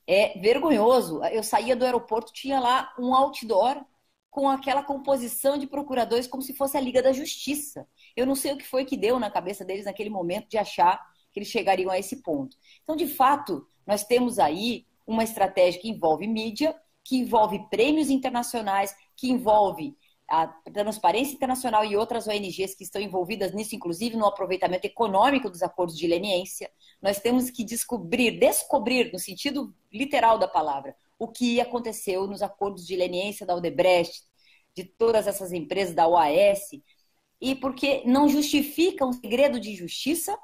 [SPEAKER 4] É vergonhoso. Eu saía do aeroporto, tinha lá um outdoor com aquela composição de procuradores como se fosse a Liga da Justiça. Eu não sei o que foi que deu na cabeça deles naquele momento de achar que eles chegariam a esse ponto. Então, de fato, nós temos aí uma estratégia que envolve mídia, que envolve prêmios internacionais, que envolve a Transparência Internacional e outras ONGs que estão envolvidas nisso, inclusive no aproveitamento econômico dos acordos de leniência. Nós temos que descobrir no sentido literal da palavra, o que aconteceu nos acordos de leniência da Odebrecht, de todas essas empresas da OAS, e porque não justifica um segredo de justiça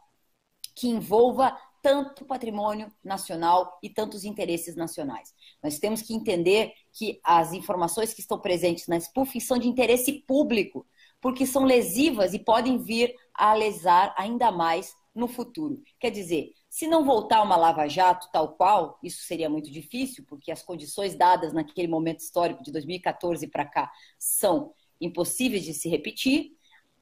[SPEAKER 4] que envolva tanto patrimônio nacional e tantos interesses nacionais. Nós temos que entender que as informações que estão presentes na spoofing são de interesse público, porque são lesivas e podem vir a lesar ainda mais no futuro. Quer dizer, se não voltar uma lava-jato tal qual, isso seria muito difícil, porque as condições dadas naquele momento histórico de 2014 para cá são impossíveis de se repetir,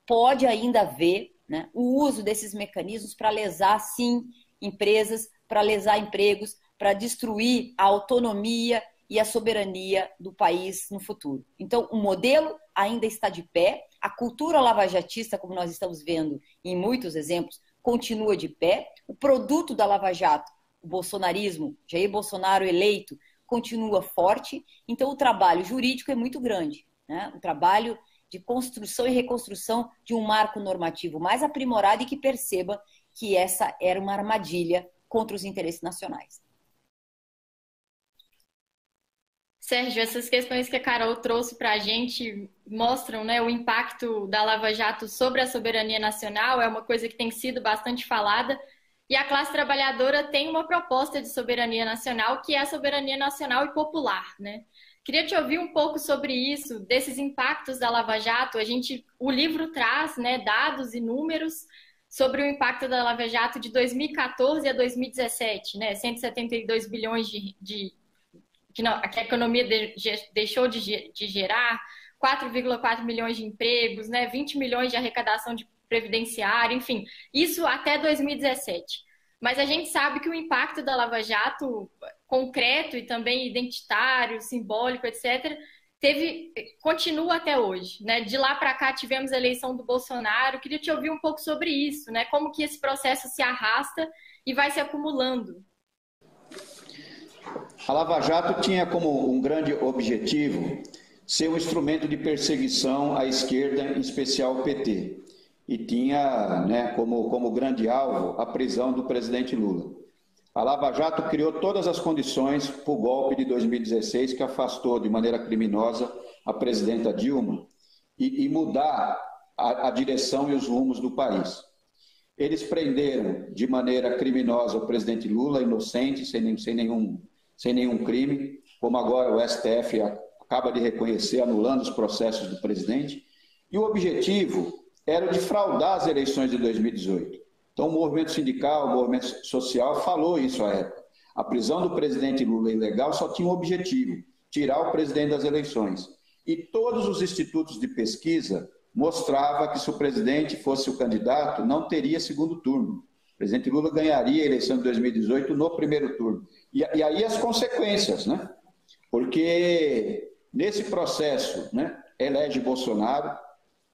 [SPEAKER 4] pode ainda haver, né, o uso desses mecanismos para lesar, sim, empresas, para lesar empregos, para destruir a autonomia e a soberania do país no futuro. Então, o modelo ainda está de pé, a cultura lavajatista, como nós estamos vendo em muitos exemplos, continua de pé, o produto da Lava Jato, o bolsonarismo, Jair Bolsonaro eleito, continua forte, então o trabalho jurídico é muito grande, né? O trabalho de construção e reconstrução de um marco normativo mais aprimorado e que perceba que essa era uma armadilha contra os interesses nacionais.
[SPEAKER 1] Sérgio, essas questões que a Carol trouxe para a gente mostram, né, o impacto da Lava Jato sobre a soberania nacional, é uma coisa que tem sido bastante falada, e a classe trabalhadora tem uma proposta de soberania nacional, que é a soberania nacional e popular, né? Queria te ouvir um pouco sobre isso, desses impactos da Lava Jato. O livro traz, né, dados e números sobre o impacto da Lava Jato de 2014 a 2017, né? 172 bilhões que a economia deixou de gerar, 4,4 milhões de empregos, né? 20 milhões de arrecadação de previdenciário, enfim, isso até 2017. Mas a gente sabe que o impacto da Lava Jato, concreto e também identitário, simbólico, etc., continua até hoje, né? De lá para cá tivemos a eleição do Bolsonaro. Queria te ouvir um pouco sobre isso, né? Como que esse processo se arrasta e vai se acumulando.
[SPEAKER 5] A Lava Jato tinha como um grande objetivo ser um instrumento de perseguição à esquerda, em especial o PT. e tinha, né, como grande alvo a prisão do presidente Lula. A Lava Jato criou todas as condições para o golpe de 2016, que afastou de maneira criminosa a presidenta Dilma e mudar a direção e os rumos do país. Eles prenderam de maneira criminosa o presidente Lula, inocente, sem nenhum crime, como agora o STF acaba de reconhecer, anulando os processos do presidente. E o objetivo era o de fraudar as eleições de 2018. Então, o movimento sindical, o movimento social falou isso à época. A prisão do presidente Lula ilegal só tinha um objetivo: tirar o presidente das eleições. E todos os institutos de pesquisa mostravam que, se o presidente fosse o candidato, não teria segundo turno. O presidente Lula ganharia a eleição de 2018 no primeiro turno. E aí as consequências, né? Porque nesse processo, né, elege Bolsonaro,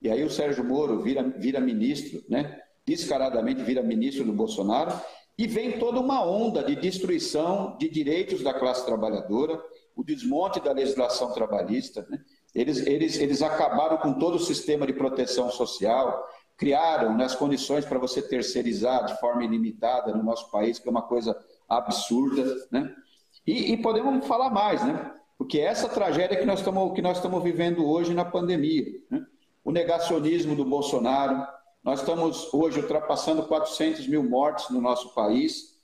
[SPEAKER 5] e aí o Sérgio Moro vira ministro, né? Descaradamente vira ministro do Bolsonaro, e vem toda uma onda de destruição de direitos da classe trabalhadora, o desmonte da legislação trabalhista, né? Eles acabaram com todo o sistema de proteção social, criaram, né, as condições para você terceirizar de forma ilimitada no nosso país, que é uma coisa absurda, né? E podemos falar mais, né? Porque essa tragédia que nós estamos vivendo hoje na pandemia, né? O negacionismo do Bolsonaro. Nós estamos hoje ultrapassando 400 mil mortes no nosso país.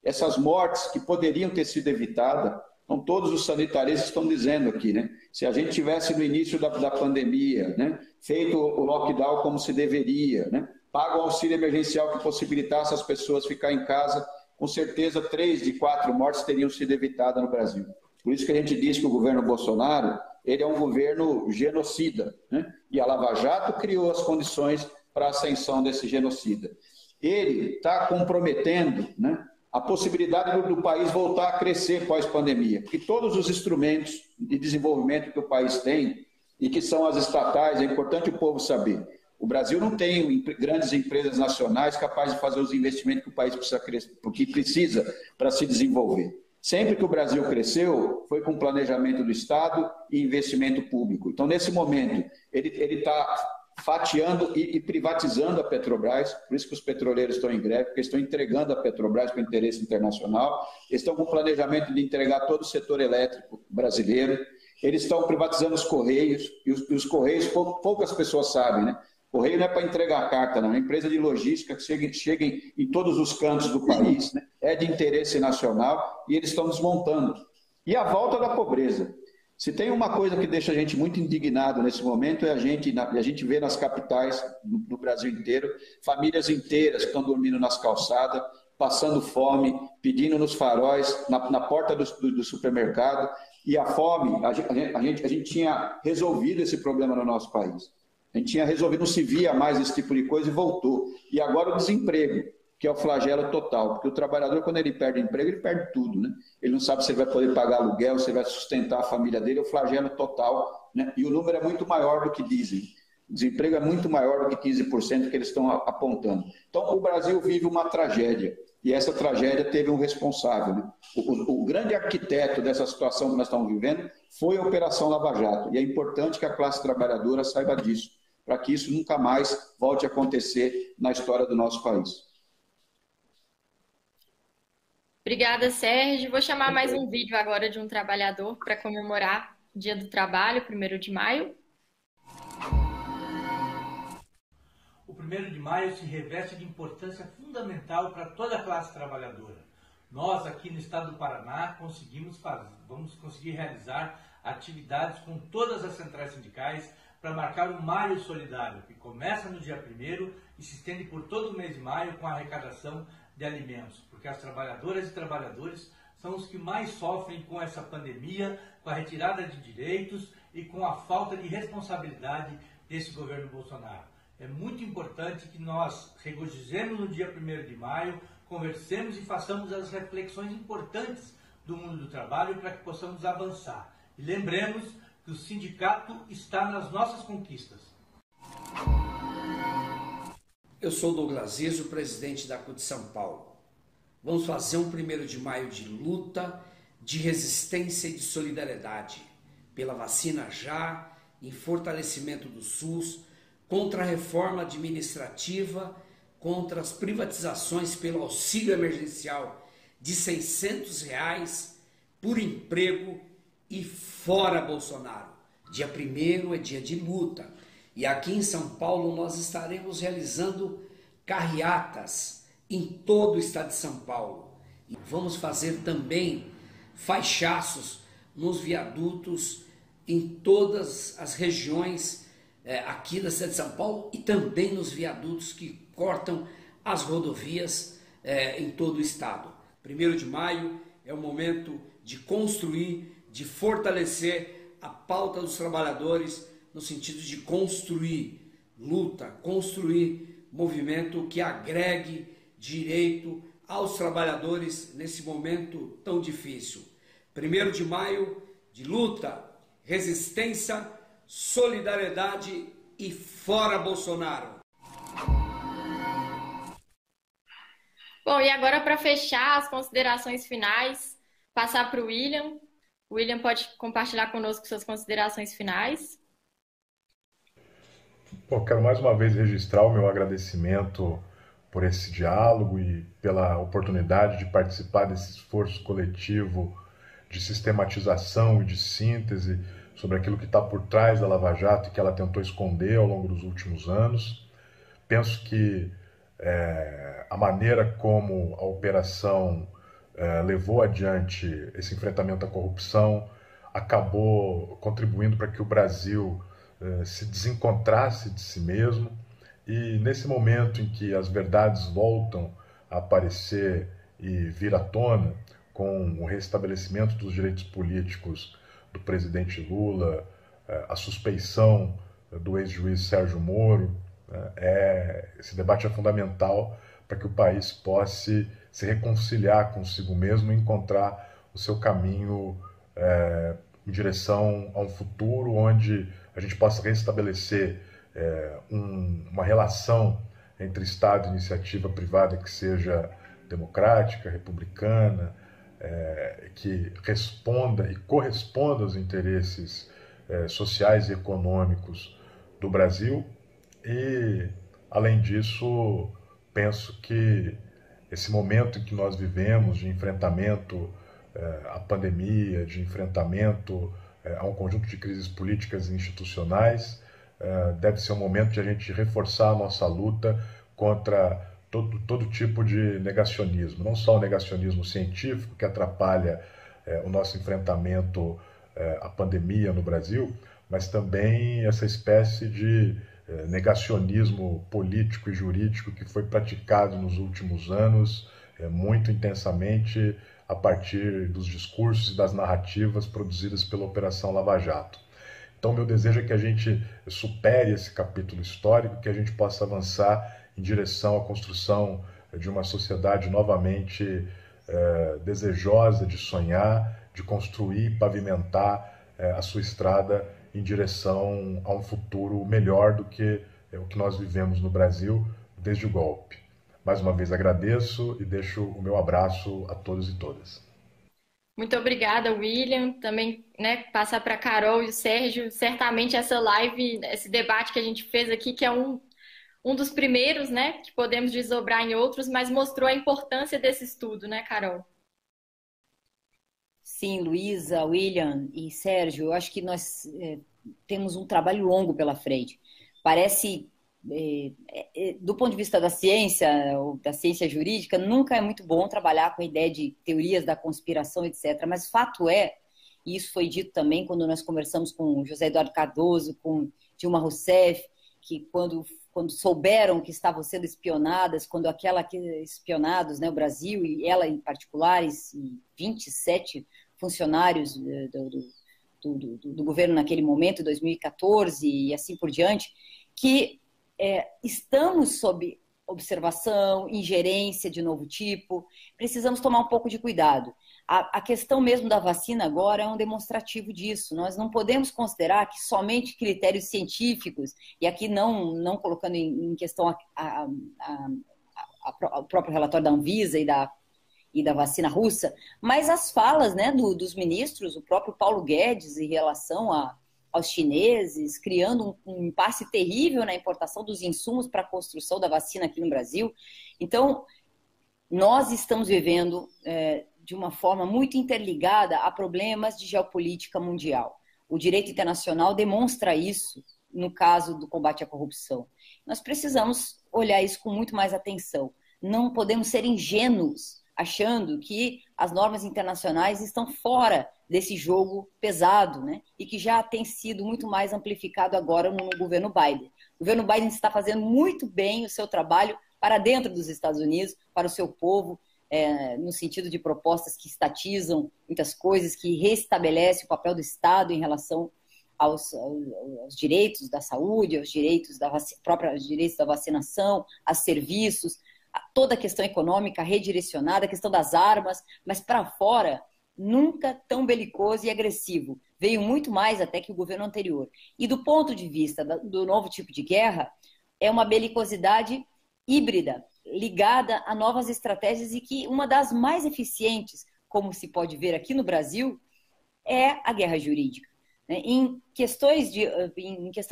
[SPEAKER 5] Essas mortes que poderiam ter sido evitadas, então todos os sanitaristas estão dizendo aqui, né? Se a gente tivesse no início da pandemia, né, feito o lockdown como se deveria, né, pago o auxílio emergencial que possibilitasse as pessoas ficar em casa, com certeza 3 de 4 mortes teriam sido evitadas no Brasil. Por isso que a gente diz que o governo Bolsonaro, ele é um governo genocida, né? E a Lava Jato criou as condições para a ascensão desse genocida. Ele está comprometendo, né, a possibilidade do país voltar a crescer pós-pandemia, porque todos os instrumentos de desenvolvimento que o país tem, e que são as estatais, é importante o povo saber. O Brasil não tem grandes empresas nacionais capazes de fazer os investimentos que o país precisa para se desenvolver. Sempre que o Brasil cresceu, foi com planejamento do Estado e investimento público. Então, nesse momento, ele está fatiando e privatizando a Petrobras, por isso que os petroleiros estão em greve, porque estão entregando a Petrobras para o interesse internacional, eles estão com o planejamento de entregar todo o setor elétrico brasileiro, eles estão privatizando os Correios, e os Correios, poucas pessoas sabem, né? Correio não é para entregar a carta, não. É uma empresa de logística que chega em todos os cantos do país, né? É de interesse nacional e eles estão desmontando. E a volta da pobreza. Se tem uma coisa que deixa a gente muito indignado nesse momento, é a gente vê nas capitais do Brasil inteiro, famílias inteiras que estão dormindo nas calçadas, passando fome, pedindo nos faróis, na porta do supermercado. E a fome, a gente tinha resolvido esse problema no nosso país. A gente tinha resolvido, não se via mais esse tipo de coisa e voltou. E agora o desemprego, que é o flagelo total. Porque o trabalhador, quando ele perde emprego, ele perde tudo, né? Ele não sabe se ele vai poder pagar aluguel, se ele vai sustentar a família dele, é o flagelo total, né? E o número é muito maior do que dizem. O desemprego é muito maior do que 15% que eles estão apontando. Então, o Brasil vive uma tragédia. E essa tragédia teve um responsável, né? O grande arquiteto dessa situação que nós estamos vivendo foi a Operação Lava Jato. E é importante que a classe trabalhadora saiba disso, para que isso nunca mais volte a acontecer na história do nosso país.
[SPEAKER 1] Obrigada, Sérgio. Vou chamar mais um vídeo agora de um trabalhador para comemorar o Dia do Trabalho, 1º de maio.
[SPEAKER 7] O 1º de maio se reveste de importância fundamental para toda a classe trabalhadora. Nós, aqui no estado do Paraná, vamos conseguir realizar atividades com todas as centrais sindicais para marcar o Maio Solidário, que começa no dia 1º e se estende por todo o mês de maio com a arrecadação de alimentos, porque as trabalhadoras e trabalhadores são os que mais sofrem com essa pandemia, com a retirada de direitos e com a falta de responsabilidade desse governo Bolsonaro. É muito importante que nós regozijemos no dia 1º de maio, conversemos e façamos as reflexões importantes do mundo do trabalho para que possamos avançar. E lembremos que o sindicato está nas nossas conquistas.
[SPEAKER 8] Eu sou Douglas Izzo, presidente da CUT São Paulo. Vamos fazer um 1º de maio de luta, de resistência e de solidariedade pela vacina já, em fortalecimento do SUS, contra a reforma administrativa, contra as privatizações pelo auxílio emergencial de R$600 por emprego e fora Bolsonaro. Dia 1º é dia de luta e aqui em São Paulo nós estaremos realizando carreatas em todo o estado de São Paulo. E vamos fazer também faixaços nos viadutos em todas as regiões aqui da cidade de São Paulo e também nos viadutos que cortam as rodovias em todo o estado. 1º de maio é o momento de construir, de fortalecer a pauta dos trabalhadores no sentido de construir luta, construir movimento que agregue direito aos trabalhadores nesse momento tão difícil. 1º de maio de luta, resistência, solidariedade e fora Bolsonaro.
[SPEAKER 1] Bom, e agora para fechar as considerações finais, passar para o William. O William pode compartilhar conosco suas considerações finais.
[SPEAKER 3] Bom, quero mais uma vez registrar o meu agradecimento por esse diálogo e pela oportunidade de participar desse esforço coletivo de sistematização e de síntese sobre aquilo que está por trás da Lava Jato e que ela tentou esconder ao longo dos últimos anos. Penso que a maneira como a operação levou adiante esse enfrentamento à corrupção acabou contribuindo para que o Brasil se desencontrasse de si mesmo, e nesse momento em que as verdades voltam a aparecer e vir à tona com o restabelecimento dos direitos políticos do presidente Lula, a suspeição do ex-juiz Sérgio Moro, esse debate é fundamental para que o país possa se reconciliar consigo mesmo e encontrar o seu caminho em direção a um futuro onde a gente possa restabelecer uma relação entre Estado e iniciativa privada que seja democrática, republicana, que responda e corresponda aos interesses sociais e econômicos do Brasil. E, além disso, penso que esse momento em que nós vivemos de enfrentamento à pandemia, de enfrentamento a um conjunto de crises políticas e institucionais, deve ser um momento de a gente reforçar a nossa luta contra todo tipo de negacionismo, não só o negacionismo científico, que atrapalha o nosso enfrentamento à pandemia no Brasil, mas também essa espécie de negacionismo político e jurídico que foi praticado nos últimos anos muito intensamente a partir dos discursos e das narrativas produzidas pela Operação Lava Jato. Então, meu desejo é que a gente supere esse capítulo histórico, que a gente possa avançar em direção à construção de uma sociedade novamente desejosa de sonhar, de construir e pavimentar a sua estrada em direção a um futuro melhor do que o que nós vivemos no Brasil desde o golpe. Mais uma vez agradeço e deixo o meu abraço a todos e todas.
[SPEAKER 1] Muito obrigada, William. Também, passar para a Carol e o Sérgio. Certamente essa live, esse debate que a gente fez aqui, que é um dos primeiros, que podemos desdobrar em outros, mas mostrou a importância desse estudo, Carol?
[SPEAKER 4] Sim, Luísa, William e Sérgio, eu acho que nós temos um trabalho longo pela frente. Parece, do ponto de vista da ciência, ou da ciência jurídica, nunca é muito bom trabalhar com a ideia de teorias da conspiração, etc. Mas fato é, e isso foi dito também quando nós conversamos com José Eduardo Cardoso, com Dilma Rousseff, que quando souberam que estavam sendo espionadas, quando espionados, o Brasil e ela em particular, e 27 funcionários do governo naquele momento, 2014 e assim por diante, que estamos sob observação, ingerência de novo tipo, precisamos tomar um pouco de cuidado. A questão mesmo da vacina agora é um demonstrativo disso. Nós não podemos considerar que somente critérios científicos, e aqui não colocando em questão o próprio relatório da Anvisa e da vacina russa, mas as falas dos ministros, o próprio Paulo Guedes, em relação aos chineses, criando um impasse terrível na importação dos insumos para a construção da vacina aqui no Brasil. Então, nós estamos vivendo de uma forma muito interligada a problemas de geopolítica mundial. O direito internacional demonstra isso no caso do combate à corrupção. Nós precisamos olhar isso com muito mais atenção. Não podemos ser ingênuos achando que as normas internacionais estão fora desse jogo pesado, né? E que já tem sido muito mais amplificado agora no governo Biden. O governo Biden está fazendo muito bem o seu trabalho para dentro dos Estados Unidos, para o seu povo, no sentido de propostas que estatizam muitas coisas, que restabelecem o papel do Estado em relação aos direitos da saúde, aos direitos próprios direitos da vacinação, a serviços, toda a questão econômica redirecionada, a questão das armas, mas para fora, nunca tão belicoso e agressivo. Veio muito mais até que o governo anterior. E do ponto de vista do novo tipo de guerra, é uma belicosidade híbrida, ligada a novas estratégias e que uma das mais eficientes, como se pode ver aqui no Brasil, é a guerra jurídica. Em questão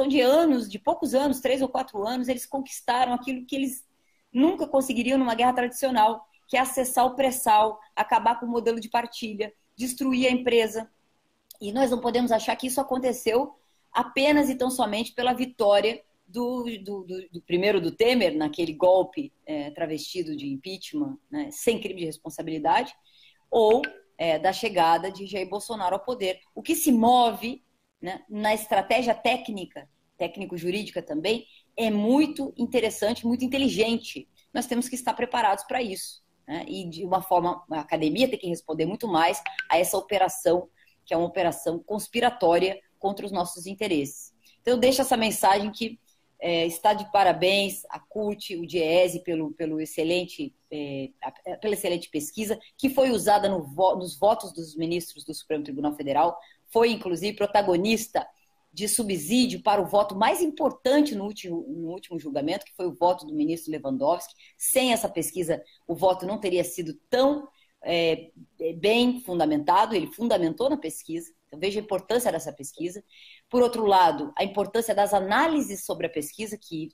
[SPEAKER 4] de anos, de poucos anos, 3 ou 4 anos, eles conquistaram aquilo que eles nunca conseguiriam numa guerra tradicional, que é acessar o pré-sal, acabar com o modelo de partilha, destruir a empresa. E nós não podemos achar que isso aconteceu apenas e tão somente pela vitória primeiro do Temer, naquele golpe travestido de impeachment, né, sem crime de responsabilidade, ou da chegada de Jair Bolsonaro ao poder. O que se move, né, na estratégia técnico-jurídica também, é muito interessante, muito inteligente. Nós temos que estar preparados para isso, né? E de uma forma, a academia tem que responder muito mais a essa operação, que é uma operação conspiratória contra os nossos interesses. Então eu deixo essa mensagem que está de parabéns a CUT, o DIEESE, pela excelente pesquisa, que foi usada nos votos dos ministros do Supremo Tribunal Federal, foi inclusive protagonista de subsídio para o voto mais importante no último julgamento, que foi o voto do ministro Lewandowski. Sem essa pesquisa, o voto não teria sido tão bem fundamentado, ele fundamentou na pesquisa, então veja a importância dessa pesquisa. Por outro lado, a importância das análises sobre a pesquisa, que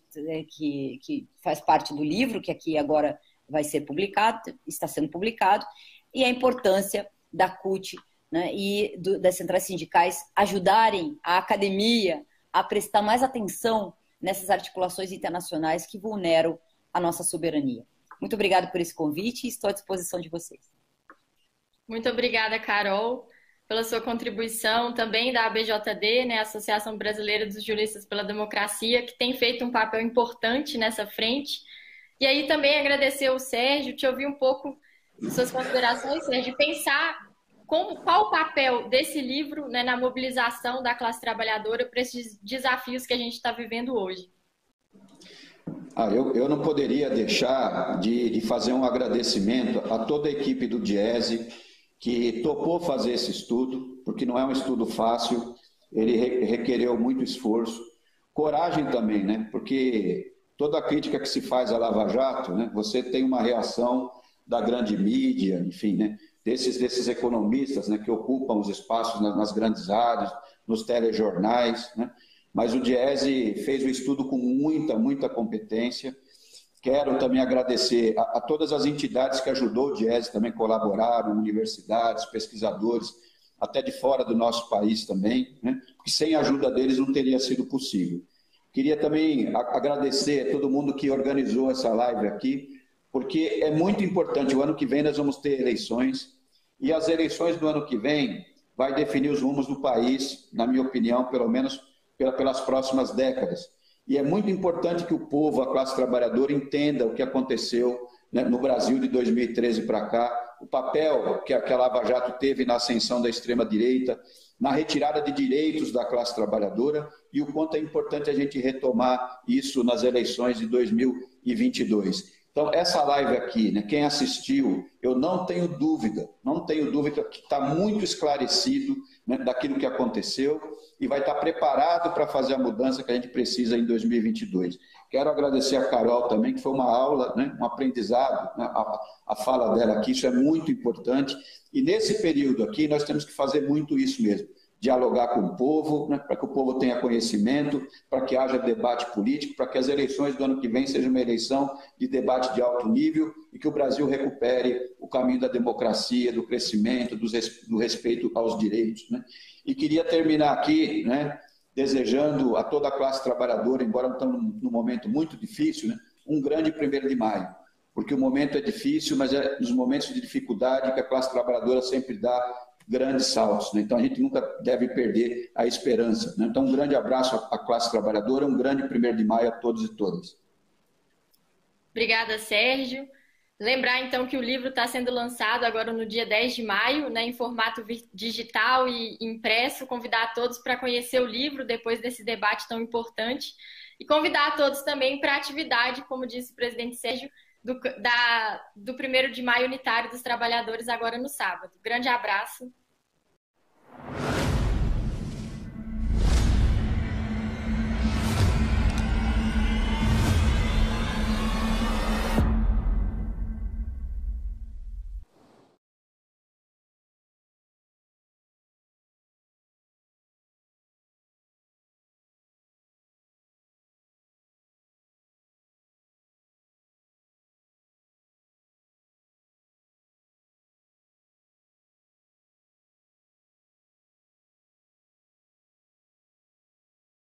[SPEAKER 4] faz parte do livro, que aqui agora vai ser publicado, está sendo publicado, e a importância da CUT, né, e das centrais sindicais ajudarem a academia a prestar mais atenção nessas articulações internacionais que vulneram a nossa soberania. Muito obrigada por esse convite e estou à disposição de vocês.
[SPEAKER 1] Muito obrigada, Carol, pela sua contribuição, também da ABJD, né, Associação Brasileira dos Juristas pela Democracia, que tem feito um papel importante nessa frente. E aí também agradecer ao Sérgio, te ouvir um pouco de suas considerações, Sérgio, pensar qual o papel desse livro, né, na mobilização da classe trabalhadora para esses desafios que a gente está vivendo hoje.
[SPEAKER 5] Eu não poderia deixar de fazer um agradecimento a toda a equipe do DIEESE que topou fazer esse estudo, porque não é um estudo fácil, ele requereu muito esforço, coragem também, né? Porque toda a crítica que se faz à Lava Jato, né, você tem uma reação da grande mídia, enfim, né, desses economistas, né, que ocupam os espaços nas grandes áreas, nos telejornais, né? Mas o DIEESE fez o estudo com muita competência. Quero também agradecer a todas as entidades que ajudou o DIEESE, também colaboraram, universidades, pesquisadores, até de fora do nosso país também, né? Porque sem a ajuda deles não teria sido possível. Queria também agradecer a todo mundo que organizou essa live aqui, porque é muito importante. O ano que vem nós vamos ter eleições, e as eleições do ano que vem vai definir os rumos do país, na minha opinião, pelo menos pelas próximas décadas. E é muito importante que o povo, a classe trabalhadora, entenda o que aconteceu, né, no Brasil de 2013 para cá, o papel que a Lava Jato teve na ascensão da extrema-direita, na retirada de direitos da classe trabalhadora, e o quanto é importante a gente retomar isso nas eleições de 2022. Então, essa live aqui, né, quem assistiu, eu não tenho dúvida que está muito esclarecido, né, daquilo que aconteceu, e vai estar preparado para fazer a mudança que a gente precisa em 2022. Quero agradecer a Carol também, que foi uma aula, né, um aprendizado, né, a fala dela aqui, isso é muito importante. E nesse período aqui, nós temos que fazer muito isso mesmo, dialogar com o povo, né, para que o povo tenha conhecimento, para que haja debate político, para que as eleições do ano que vem sejam uma eleição de debate de alto nível e que o Brasil recupere o caminho da democracia, do crescimento, do respeito aos direitos, né? E queria terminar aqui, né, desejando a toda a classe trabalhadora, embora estamos num momento muito difícil, né, um grande 1º de maio, porque o momento é difícil, mas é nos momentos de dificuldade que a classe trabalhadora sempre dá grandes saltos, né? Então a gente nunca deve perder a esperança, né? Então um grande abraço à classe trabalhadora, um grande 1º de maio a todos e todas.
[SPEAKER 1] Obrigada, Sérgio. Lembrar, então, que o livro está sendo lançado agora no dia 10 de maio, né, em formato digital e impresso. Convidar a todos para conhecer o livro depois desse debate tão importante. E convidar a todos também para a atividade, como disse o presidente Sérgio, do 1º de maio unitário dos trabalhadores agora no sábado. Grande abraço.